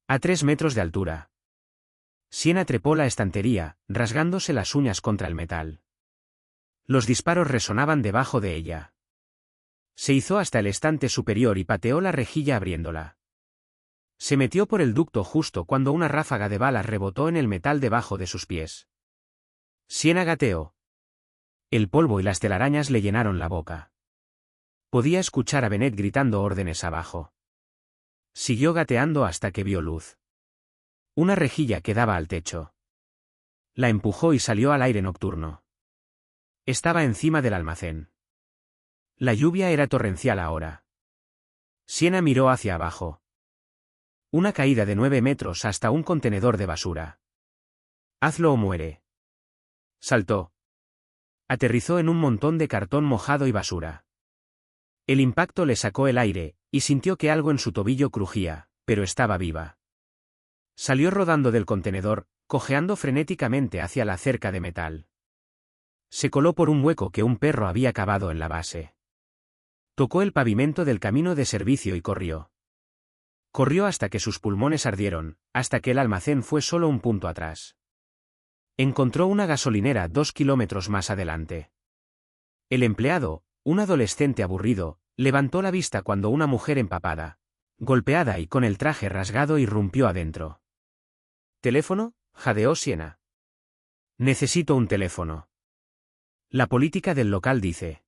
A 3 metros de altura. Siena trepó la estantería, rasgándose las uñas contra el metal. Los disparos resonaban debajo de ella. Se hizo hasta el estante superior y pateó la rejilla abriéndola. Se metió por el ducto justo cuando una ráfaga de balas rebotó en el metal debajo de sus pies. Siena gateó. El polvo y las telarañas le llenaron la boca. Podía escuchar a Bennett gritando órdenes abajo. Siguió gateando hasta que vio luz. Una rejilla que daba al techo. La empujó y salió al aire nocturno. Estaba encima del almacén. La lluvia era torrencial ahora. Siena miró hacia abajo. Una caída de 9 metros hasta un contenedor de basura. Hazlo o muere. Saltó. Aterrizó en un montón de cartón mojado y basura. El impacto le sacó el aire, y sintió que algo en su tobillo crujía, pero estaba viva. Salió rodando del contenedor, cojeando frenéticamente hacia la cerca de metal. Se coló por un hueco que un perro había cavado en la base. Tocó el pavimento del camino de servicio y corrió. Corrió hasta que sus pulmones ardieron, hasta que el almacén fue solo un punto atrás. Encontró una gasolinera 2 kilómetros más adelante. El empleado, un adolescente aburrido, levantó la vista cuando una mujer empapada, golpeada y con el traje rasgado irrumpió adentro. ¿Teléfono?, jadeó Siena. Necesito un teléfono. La política del local dice.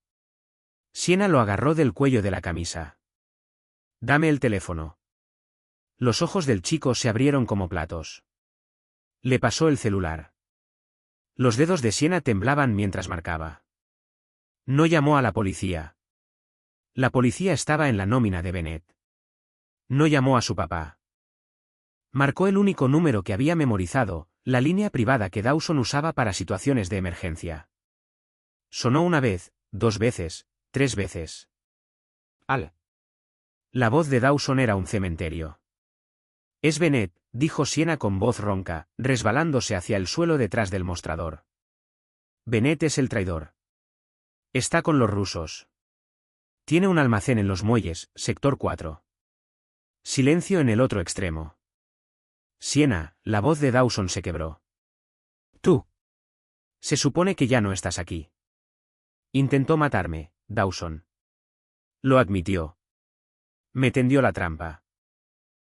Siena lo agarró del cuello de la camisa. Dame el teléfono. Los ojos del chico se abrieron como platos. Le pasó el celular. Los dedos de Siena temblaban mientras marcaba. No llamó a la policía. La policía estaba en la nómina de Bennett. No llamó a su papá. Marcó el único número que había memorizado, la línea privada que Dawson usaba para situaciones de emergencia. Sonó una vez, 2 veces, 3 veces. Al. La voz de Dawson era un cementerio. Es Bennett, dijo Siena con voz ronca, resbalándose hacia el suelo detrás del mostrador. Bennett es el traidor. Está con los rusos. Tiene un almacén en los muelles, sector 4. Silencio en el otro extremo. Siena, la voz de Dawson se quebró. Tú. Se supone que ya no estás aquí. Intentó matarme, Dawson. Lo admitió. Me tendió la trampa.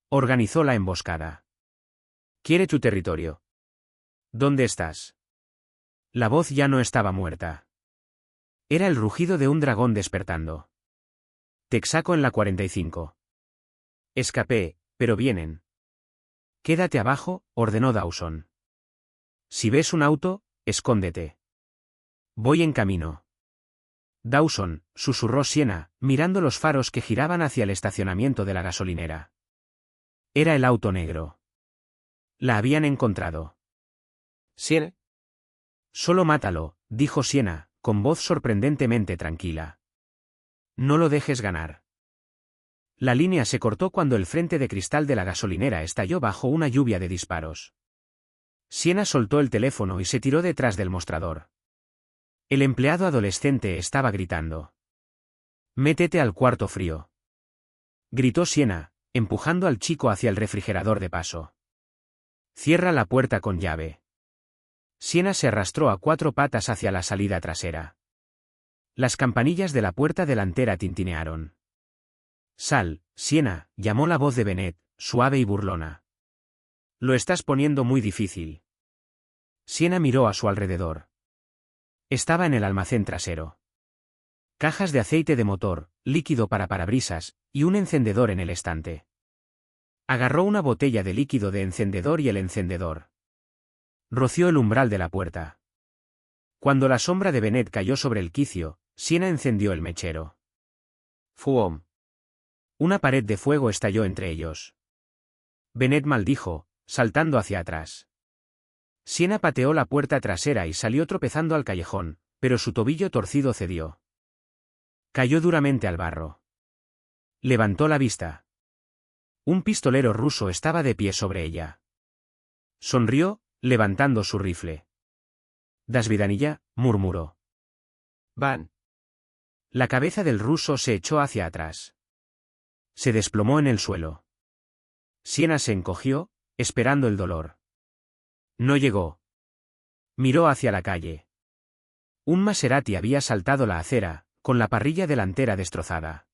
Organizó la emboscada. Quiere tu territorio. ¿Dónde estás? La voz ya no estaba muerta. Era el rugido de un dragón despertando. Texaco en la 45. Escapé, pero vienen. Quédate abajo, ordenó Dawson. Si ves un auto, escóndete. Voy en camino. Dawson, susurró Siena, mirando los faros que giraban hacia el estacionamiento de la gasolinera. Era el auto negro. La habían encontrado. Siena. Solo mátalo, dijo Siena, con voz sorprendentemente tranquila. No lo dejes ganar. La línea se cortó cuando el frente de cristal de la gasolinera estalló bajo una lluvia de disparos. Siena soltó el teléfono y se tiró detrás del mostrador. El empleado adolescente estaba gritando. Métete al cuarto frío. Gritó Siena, empujando al chico hacia el refrigerador de paso. Cierra la puerta con llave. Siena se arrastró a 4 patas hacia la salida trasera. Las campanillas de la puerta delantera tintinearon. Sal, Siena, llamó la voz de Bennett, suave y burlona. Lo estás poniendo muy difícil. Siena miró a su alrededor. Estaba en el almacén trasero. Cajas de aceite de motor, líquido para parabrisas, y un encendedor en el estante. Agarró una botella de líquido de encendedor y el encendedor. Roció el umbral de la puerta. Cuando la sombra de Bennett cayó sobre el quicio, Siena encendió el mechero. ¡Fuom! Una pared de fuego estalló entre ellos. Bennett maldijo, saltando hacia atrás. Siena pateó la puerta trasera y salió tropezando al callejón, pero su tobillo torcido cedió. Cayó duramente al barro. Levantó la vista. Un pistolero ruso estaba de pie sobre ella. Sonrió, levantando su rifle. «Das vidanilla», murmuró. Van. La cabeza del ruso se echó hacia atrás. Se desplomó en el suelo. Siena se encogió, esperando el dolor. No llegó. Miró hacia la calle. Un Maserati había saltado la acera, con la parrilla delantera destrozada.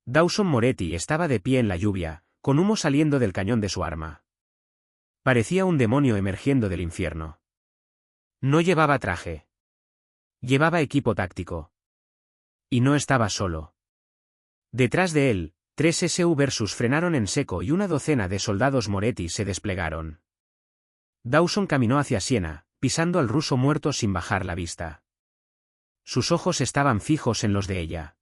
Dawson Moretti estaba de pie en la lluvia, con humo saliendo del cañón de su arma. Parecía un demonio emergiendo del infierno. No llevaba traje. Llevaba equipo táctico. Y no estaba solo. Detrás de él, 3 SU Versus frenaron en seco y una docena de soldados Moretti se desplegaron. Dawson caminó hacia Siena, pisando al ruso muerto sin bajar la vista. Sus ojos estaban fijos en los de ella.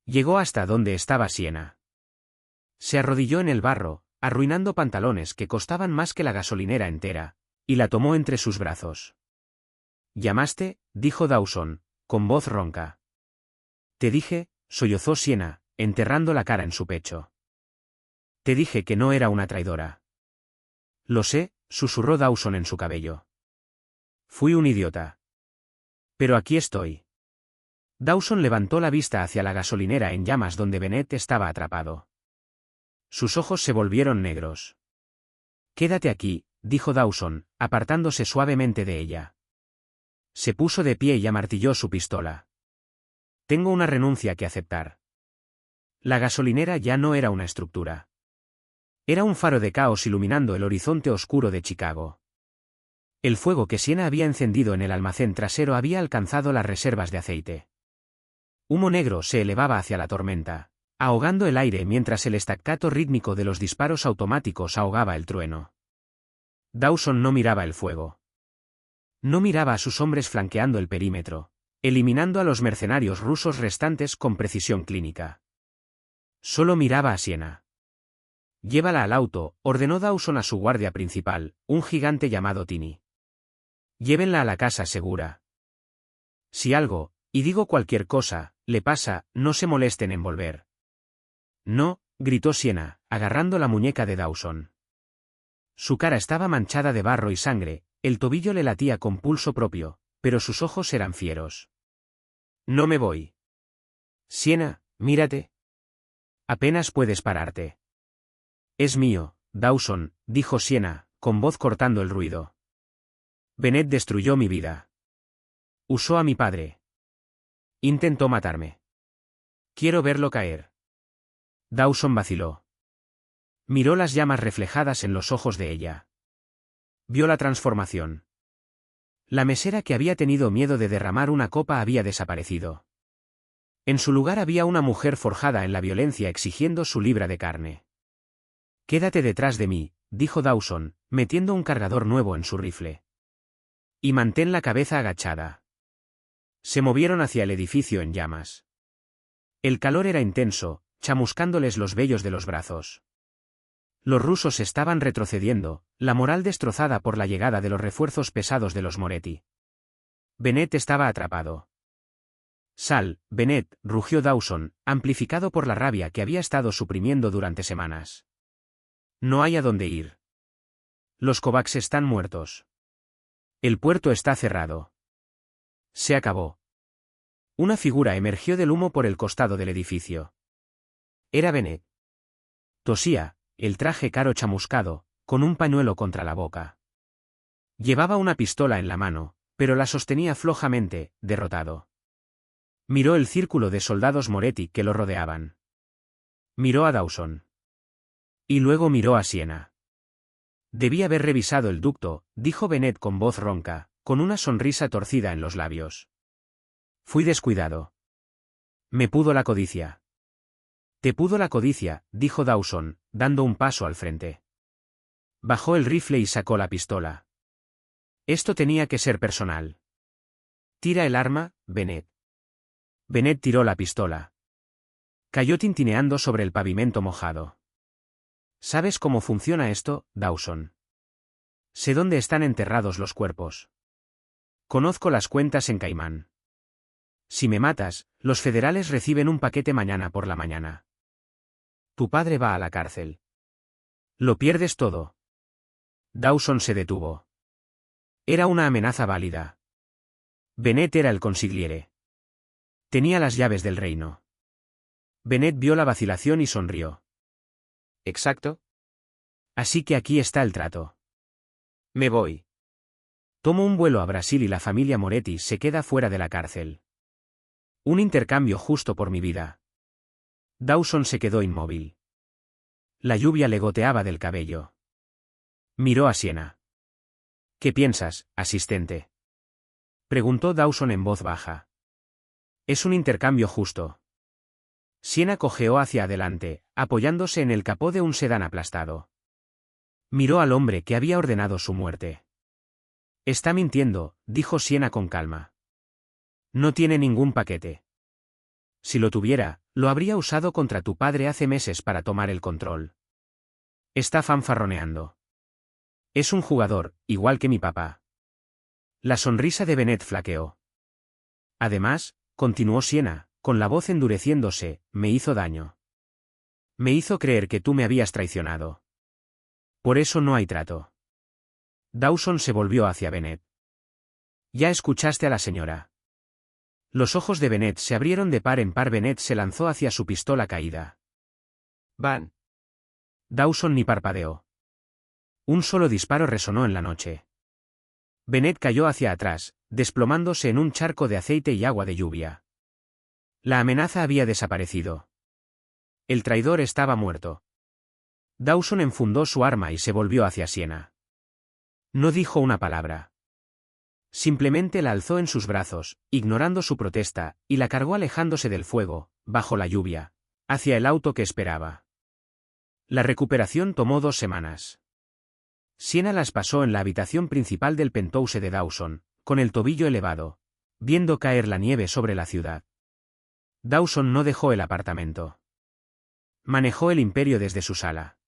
Llegó hasta donde estaba Siena. Se arrodilló en el barro, arruinando pantalones que costaban más que la gasolinera entera, y la tomó entre sus brazos. «¿Llamaste?», dijo Dawson, con voz ronca. «Te dije», sollozó Siena, enterrando la cara en su pecho. «Te dije que no era una traidora». «Lo sé», susurró Dawson en su cabello. «Fui un idiota». Pero aquí estoy. Dawson levantó la vista hacia la gasolinera en llamas donde Bennett estaba atrapado. Sus ojos se volvieron negros. Quédate aquí, dijo Dawson, apartándose suavemente de ella. Se puso de pie y amartilló su pistola. Tengo una renuncia que aceptar. La gasolinera ya no era una estructura. Era un faro de caos iluminando el horizonte oscuro de Chicago. El fuego que Siena había encendido en el almacén trasero había alcanzado las reservas de aceite. Humo negro se elevaba hacia la tormenta, ahogando el aire mientras el staccato rítmico de los disparos automáticos ahogaba el trueno. Dawson no miraba el fuego. No miraba a sus hombres flanqueando el perímetro, eliminando a los mercenarios rusos restantes con precisión clínica. Solo miraba a Siena. Llévala al auto, ordenó Dawson a su guardia principal, un gigante llamado Tini. Llévenla a la casa segura. Si algo, y digo cualquier cosa, le pasa, no se molesten en volver. No, gritó Siena, agarrando la muñeca de Dawson. Su cara estaba manchada de barro y sangre, el tobillo le latía con pulso propio, pero sus ojos eran fieros. No me voy. Siena, mírate. Apenas puedes pararte. Es mío, Dawson, dijo Siena, con voz cortando el ruido. Bennett destruyó mi vida. Usó a mi padre. Intentó matarme. Quiero verlo caer. Dawson vaciló. Miró las llamas reflejadas en los ojos de ella. Vio la transformación. La mesera que había tenido miedo de derramar una copa había desaparecido. En su lugar había una mujer forjada en la violencia exigiendo su libra de carne. Quédate detrás de mí, dijo Dawson, metiendo un cargador nuevo en su rifle. Y mantén la cabeza agachada. Se movieron hacia el edificio en llamas. El calor era intenso, chamuscándoles los vellos de los brazos. Los rusos estaban retrocediendo, la moral destrozada por la llegada de los refuerzos pesados de los Moretti. Bennett estaba atrapado. Sal, Bennett, rugió Dawson, amplificado por la rabia que había estado suprimiendo durante semanas. No hay a dónde ir. Los Kovacs están muertos. El puerto está cerrado. Se acabó. Una figura emergió del humo por el costado del edificio. Era Bennett. Tosía, el traje caro chamuscado, con un pañuelo contra la boca. Llevaba una pistola en la mano, pero la sostenía flojamente, derrotado. Miró el círculo de soldados Moretti que lo rodeaban. Miró a Dawson. Y luego miró a Siena. Debí haber revisado el ducto, dijo Bennett con voz ronca, con una sonrisa torcida en los labios. Fui descuidado. Me pudo la codicia. Te pudo la codicia, dijo Dawson, dando un paso al frente. Bajó el rifle y sacó la pistola. Esto tenía que ser personal. Tira el arma, Bennett. Bennett tiró la pistola. Cayó tintineando sobre el pavimento mojado. ¿Sabes cómo funciona esto, Dawson? Sé dónde están enterrados los cuerpos. Conozco las cuentas en Caimán. Si me matas, los federales reciben un paquete mañana por la mañana. Tu padre va a la cárcel. Lo pierdes todo. Dawson se detuvo. Era una amenaza válida. Bennett era el consigliere. Tenía las llaves del reino. Bennett vio la vacilación y sonrió. ¿Exacto? Así que aquí está el trato. Me voy. Tomo un vuelo a Brasil y la familia Moretti se queda fuera de la cárcel. Un intercambio justo por mi vida. Dawson se quedó inmóvil. La lluvia le goteaba del cabello. Miró a Siena. ¿Qué piensas, asistente? Preguntó Dawson en voz baja. Es un intercambio justo. Siena cojeó hacia adelante, apoyándose en el capó de un sedán aplastado. Miró al hombre que había ordenado su muerte. Está mintiendo, dijo Siena con calma. No tiene ningún paquete. Si lo tuviera, lo habría usado contra tu padre hace meses para tomar el control. Está fanfarroneando. Es un jugador, igual que mi papá. La sonrisa de Bennett flaqueó. Además, continuó Siena, con la voz endureciéndose, me hizo daño. Me hizo creer que tú me habías traicionado. Por eso no hay trato. Dawson se volvió hacia Bennett. Ya escuchaste a la señora. Los ojos de Bennett se abrieron de par en par. Bennett se lanzó hacia su pistola caída. Van. Dawson ni parpadeó. Un solo disparo resonó en la noche. Bennett cayó hacia atrás, desplomándose en un charco de aceite y agua de lluvia. La amenaza había desaparecido. El traidor estaba muerto. Dawson enfundó su arma y se volvió hacia Sienna. No dijo una palabra. Simplemente la alzó en sus brazos, ignorando su protesta, y la cargó alejándose del fuego, bajo la lluvia, hacia el auto que esperaba. La recuperación tomó 2 semanas. Sienna las pasó en la habitación principal del penthouse de Dawson, con el tobillo elevado, viendo caer la nieve sobre la ciudad. Dawson no dejó el apartamento. Manejó el imperio desde su sala.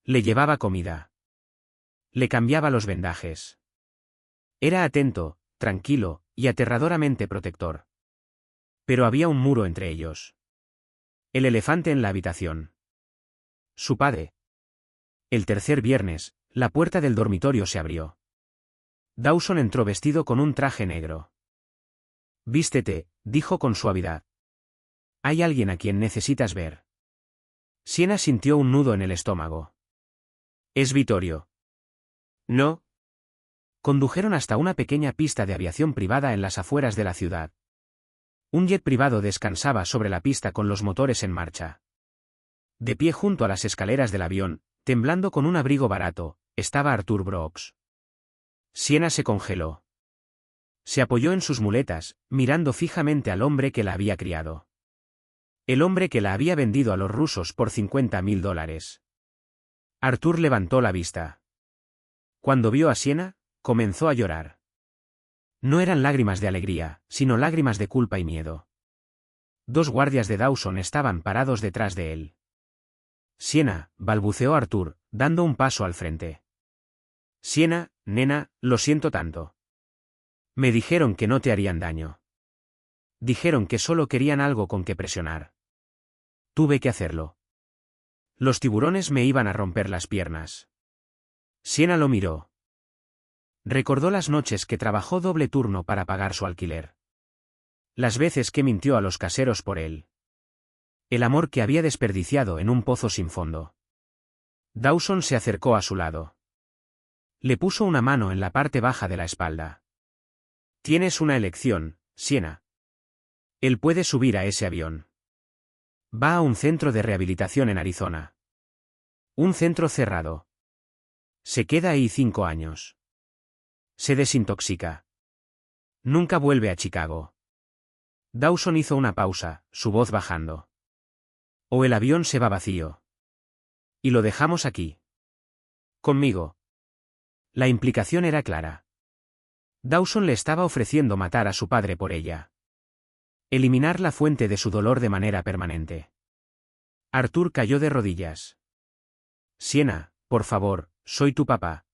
Le llevaba comida. Le cambiaba los vendajes. Era atento, tranquilo, y aterradoramente protector. Pero había un muro entre ellos. El elefante en la habitación. Su padre. El tercer viernes, la puerta del dormitorio se abrió. Dawson entró vestido con un traje negro. «Vístete», dijo con suavidad. «Hay alguien a quien necesitas ver». Sienna sintió un nudo en el estómago. «¿Es Vittorio?» No. Condujeron hasta una pequeña pista de aviación privada en las afueras de la ciudad. Un jet privado descansaba sobre la pista con los motores en marcha. De pie junto a las escaleras del avión, temblando con un abrigo barato, estaba Arthur Brooks. Sienna se congeló. Se apoyó en sus muletas, mirando fijamente al hombre que la había criado. El hombre que la había vendido a los rusos por $50.000. Arthur levantó la vista. Cuando vio a Sienna, comenzó a llorar. No eran lágrimas de alegría, sino lágrimas de culpa y miedo. 2 guardias de Dawson estaban parados detrás de él. «Sienna», balbuceó Arthur, dando un paso al frente. «Sienna, nena, lo siento tanto. Me dijeron que no te harían daño. Dijeron que solo querían algo con que presionar. Tuve que hacerlo. Los tiburones me iban a romper las piernas». Sienna lo miró. Recordó las noches que trabajó doble turno para pagar su alquiler. Las veces que mintió a los caseros por él. El amor que había desperdiciado en un pozo sin fondo. Dawson se acercó a su lado. Le puso una mano en la parte baja de la espalda. «Tienes una elección, Sienna. Él puede subir a ese avión. Va a un centro de rehabilitación en Arizona. Un centro cerrado. Se queda ahí 5 años. Se desintoxica. Nunca vuelve a Chicago». Dawson hizo una pausa, su voz bajando. «O el avión se va vacío. Y lo dejamos aquí. Conmigo». La implicación era clara. Dawson le estaba ofreciendo matar a su padre por ella. Eliminar la fuente de su dolor de manera permanente. Arthur cayó de rodillas. «Sienna, por favor, soy tu papá».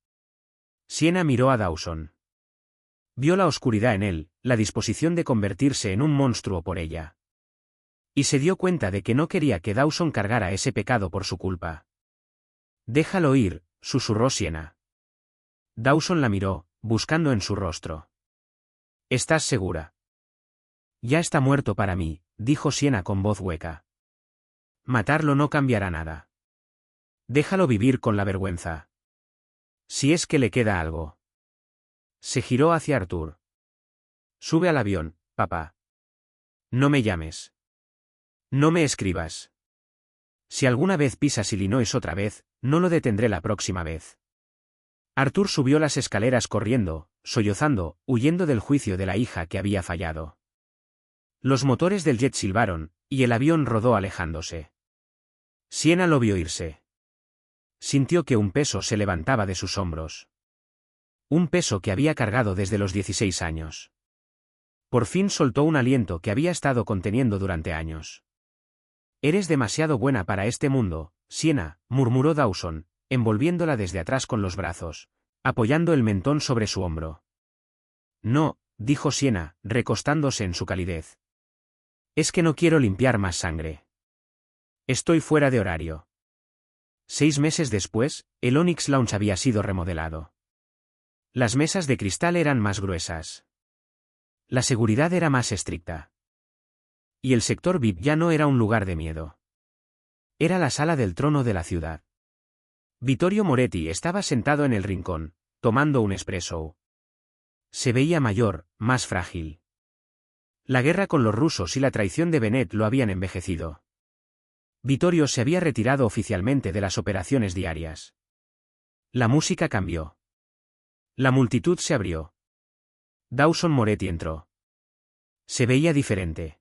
Sienna miró a Dawson. Vio la oscuridad en él, la disposición de convertirse en un monstruo por ella. Y se dio cuenta de que no quería que Dawson cargara ese pecado por su culpa. «Déjalo ir», susurró Sienna. Dawson la miró, buscando en su rostro. «¿Estás segura?» «Ya está muerto para mí», dijo Sienna con voz hueca. «Matarlo no cambiará nada. Déjalo vivir con la vergüenza. Si es que le queda algo». Se giró hacia Arthur. «Sube al avión, papá. No me llames. No me escribas. Si alguna vez pisas Illinois otra vez, no lo detendré la próxima vez». Arthur subió las escaleras corriendo, sollozando, huyendo del juicio de la hija que había fallado. Los motores del jet silbaron, y el avión rodó alejándose. Sienna lo vio irse. Sintió que un peso se levantaba de sus hombros. Un peso que había cargado desde los 16 años. Por fin soltó un aliento que había estado conteniendo durante años. «Eres demasiado buena para este mundo, Sienna», murmuró Dawson, envolviéndola desde atrás con los brazos, apoyando el mentón sobre su hombro. «No», dijo Sienna, recostándose en su calidez. «Es que no quiero limpiar más sangre. Estoy fuera de horario». 6 meses después, el Onyx Lounge había sido remodelado. Las mesas de cristal eran más gruesas. La seguridad era más estricta. Y el sector VIP ya no era un lugar de miedo. Era la sala del trono de la ciudad. Vittorio Moretti estaba sentado en el rincón, tomando un espresso. Se veía mayor, más frágil. La guerra con los rusos y la traición de Bennett lo habían envejecido. Vittorio se había retirado oficialmente de las operaciones diarias. La música cambió. La multitud se abrió. Dawson Moretti entró. Se veía diferente.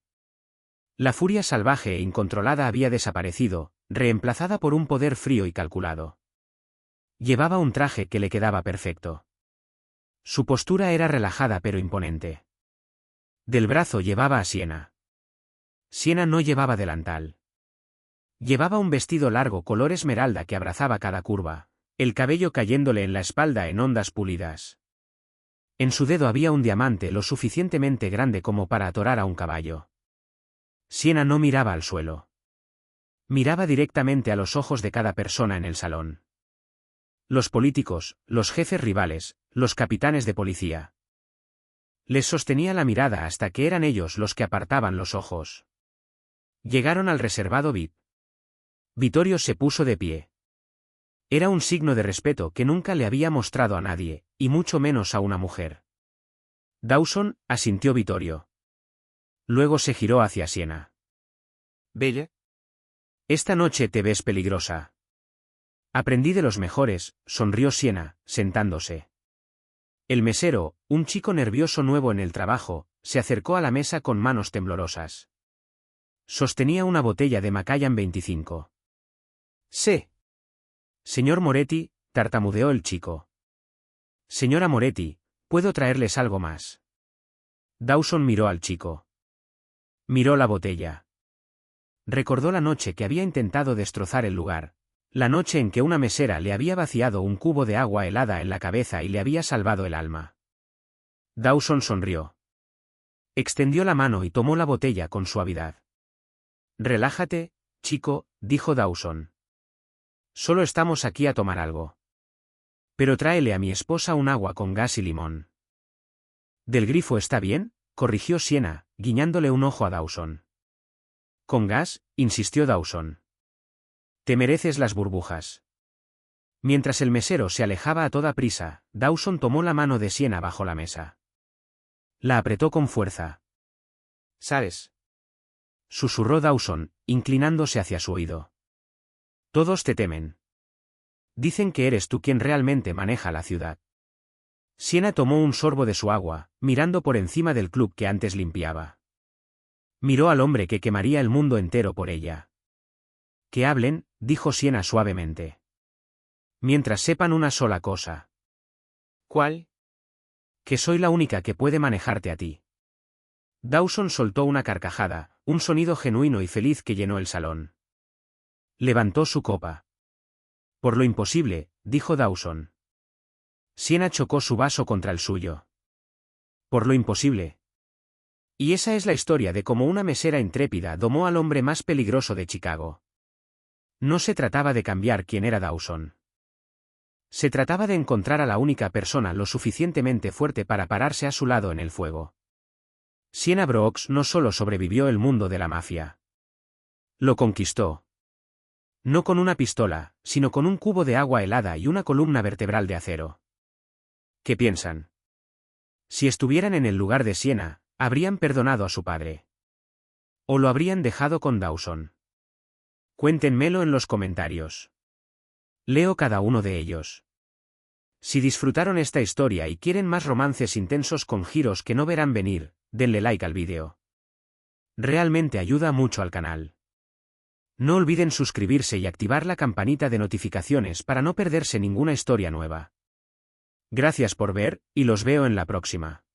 La furia salvaje e incontrolada había desaparecido, reemplazada por un poder frío y calculado. Llevaba un traje que le quedaba perfecto. Su postura era relajada pero imponente. Del brazo llevaba a Siena. Siena no llevaba delantal. Llevaba un vestido largo color esmeralda que abrazaba cada curva, el cabello cayéndole en la espalda en ondas pulidas. En su dedo había un diamante lo suficientemente grande como para atorar a un caballo. Siena no miraba al suelo. Miraba directamente a los ojos de cada persona en el salón. Los políticos, los jefes rivales, los capitanes de policía. Les sostenía la mirada hasta que eran ellos los que apartaban los ojos. Llegaron al reservado VIP. Vittorio se puso de pie. Era un signo de respeto que nunca le había mostrado a nadie, y mucho menos a una mujer. Dawson, asintió Vittorio. Luego se giró hacia Siena. Bella. Esta noche te ves peligrosa. Aprendí de los mejores, sonrió Siena, sentándose. El mesero, un chico nervioso nuevo en el trabajo, se acercó a la mesa con manos temblorosas. Sostenía una botella de Macallan 25. Sí. Señor Moretti, tartamudeó el chico. Señora Moretti, ¿puedo traerles algo más? Dawson miró al chico. Miró la botella. Recordó la noche que había intentado destrozar el lugar. La noche en que una mesera le había vaciado un cubo de agua helada en la cabeza y le había salvado el alma. Dawson sonrió. Extendió la mano y tomó la botella con suavidad. Relájate, chico, dijo Dawson. Solo estamos aquí a tomar algo. Pero tráele a mi esposa un agua con gas y limón. ¿Del grifo está bien?, corrigió Siena, guiñándole un ojo a Dawson. ¿Con gas?, insistió Dawson. Te mereces las burbujas. Mientras el mesero se alejaba a toda prisa, Dawson tomó la mano de Siena bajo la mesa. La apretó con fuerza. ¿Sabes?, susurró Dawson, inclinándose hacia su oído. Todos te temen. Dicen que eres tú quien realmente maneja la ciudad. Siena tomó un sorbo de su agua, mirando por encima del club que antes limpiaba. Miró al hombre que quemaría el mundo entero por ella. Que hablen, dijo Siena suavemente. Mientras sepan una sola cosa. ¿Cuál? Que soy la única que puede manejarte a ti. Dawson soltó una carcajada, un sonido genuino y feliz que llenó el salón. Levantó su copa. Por lo imposible, dijo Dawson. Siena chocó su vaso contra el suyo. Por lo imposible. Y esa es la historia de cómo una mesera intrépida domó al hombre más peligroso de Chicago. No se trataba de cambiar quién era Dawson. Se trataba de encontrar a la única persona lo suficientemente fuerte para pararse a su lado en el fuego. Siena Brooks no solo sobrevivió el mundo de la mafia. Lo conquistó. No con una pistola, sino con un cubo de agua helada y una columna vertebral de acero. ¿Qué piensan? Si estuvieran en el lugar de Siena, habrían perdonado a su padre. ¿O lo habrían dejado con Dawson? Cuéntenmelo en los comentarios. Leo cada uno de ellos. Si disfrutaron esta historia y quieren más romances intensos con giros que no verán venir, denle like al vídeo. Realmente ayuda mucho al canal. No olviden suscribirse y activar la campanita de notificaciones para no perderse ninguna historia nueva. Gracias por ver, y los veo en la próxima.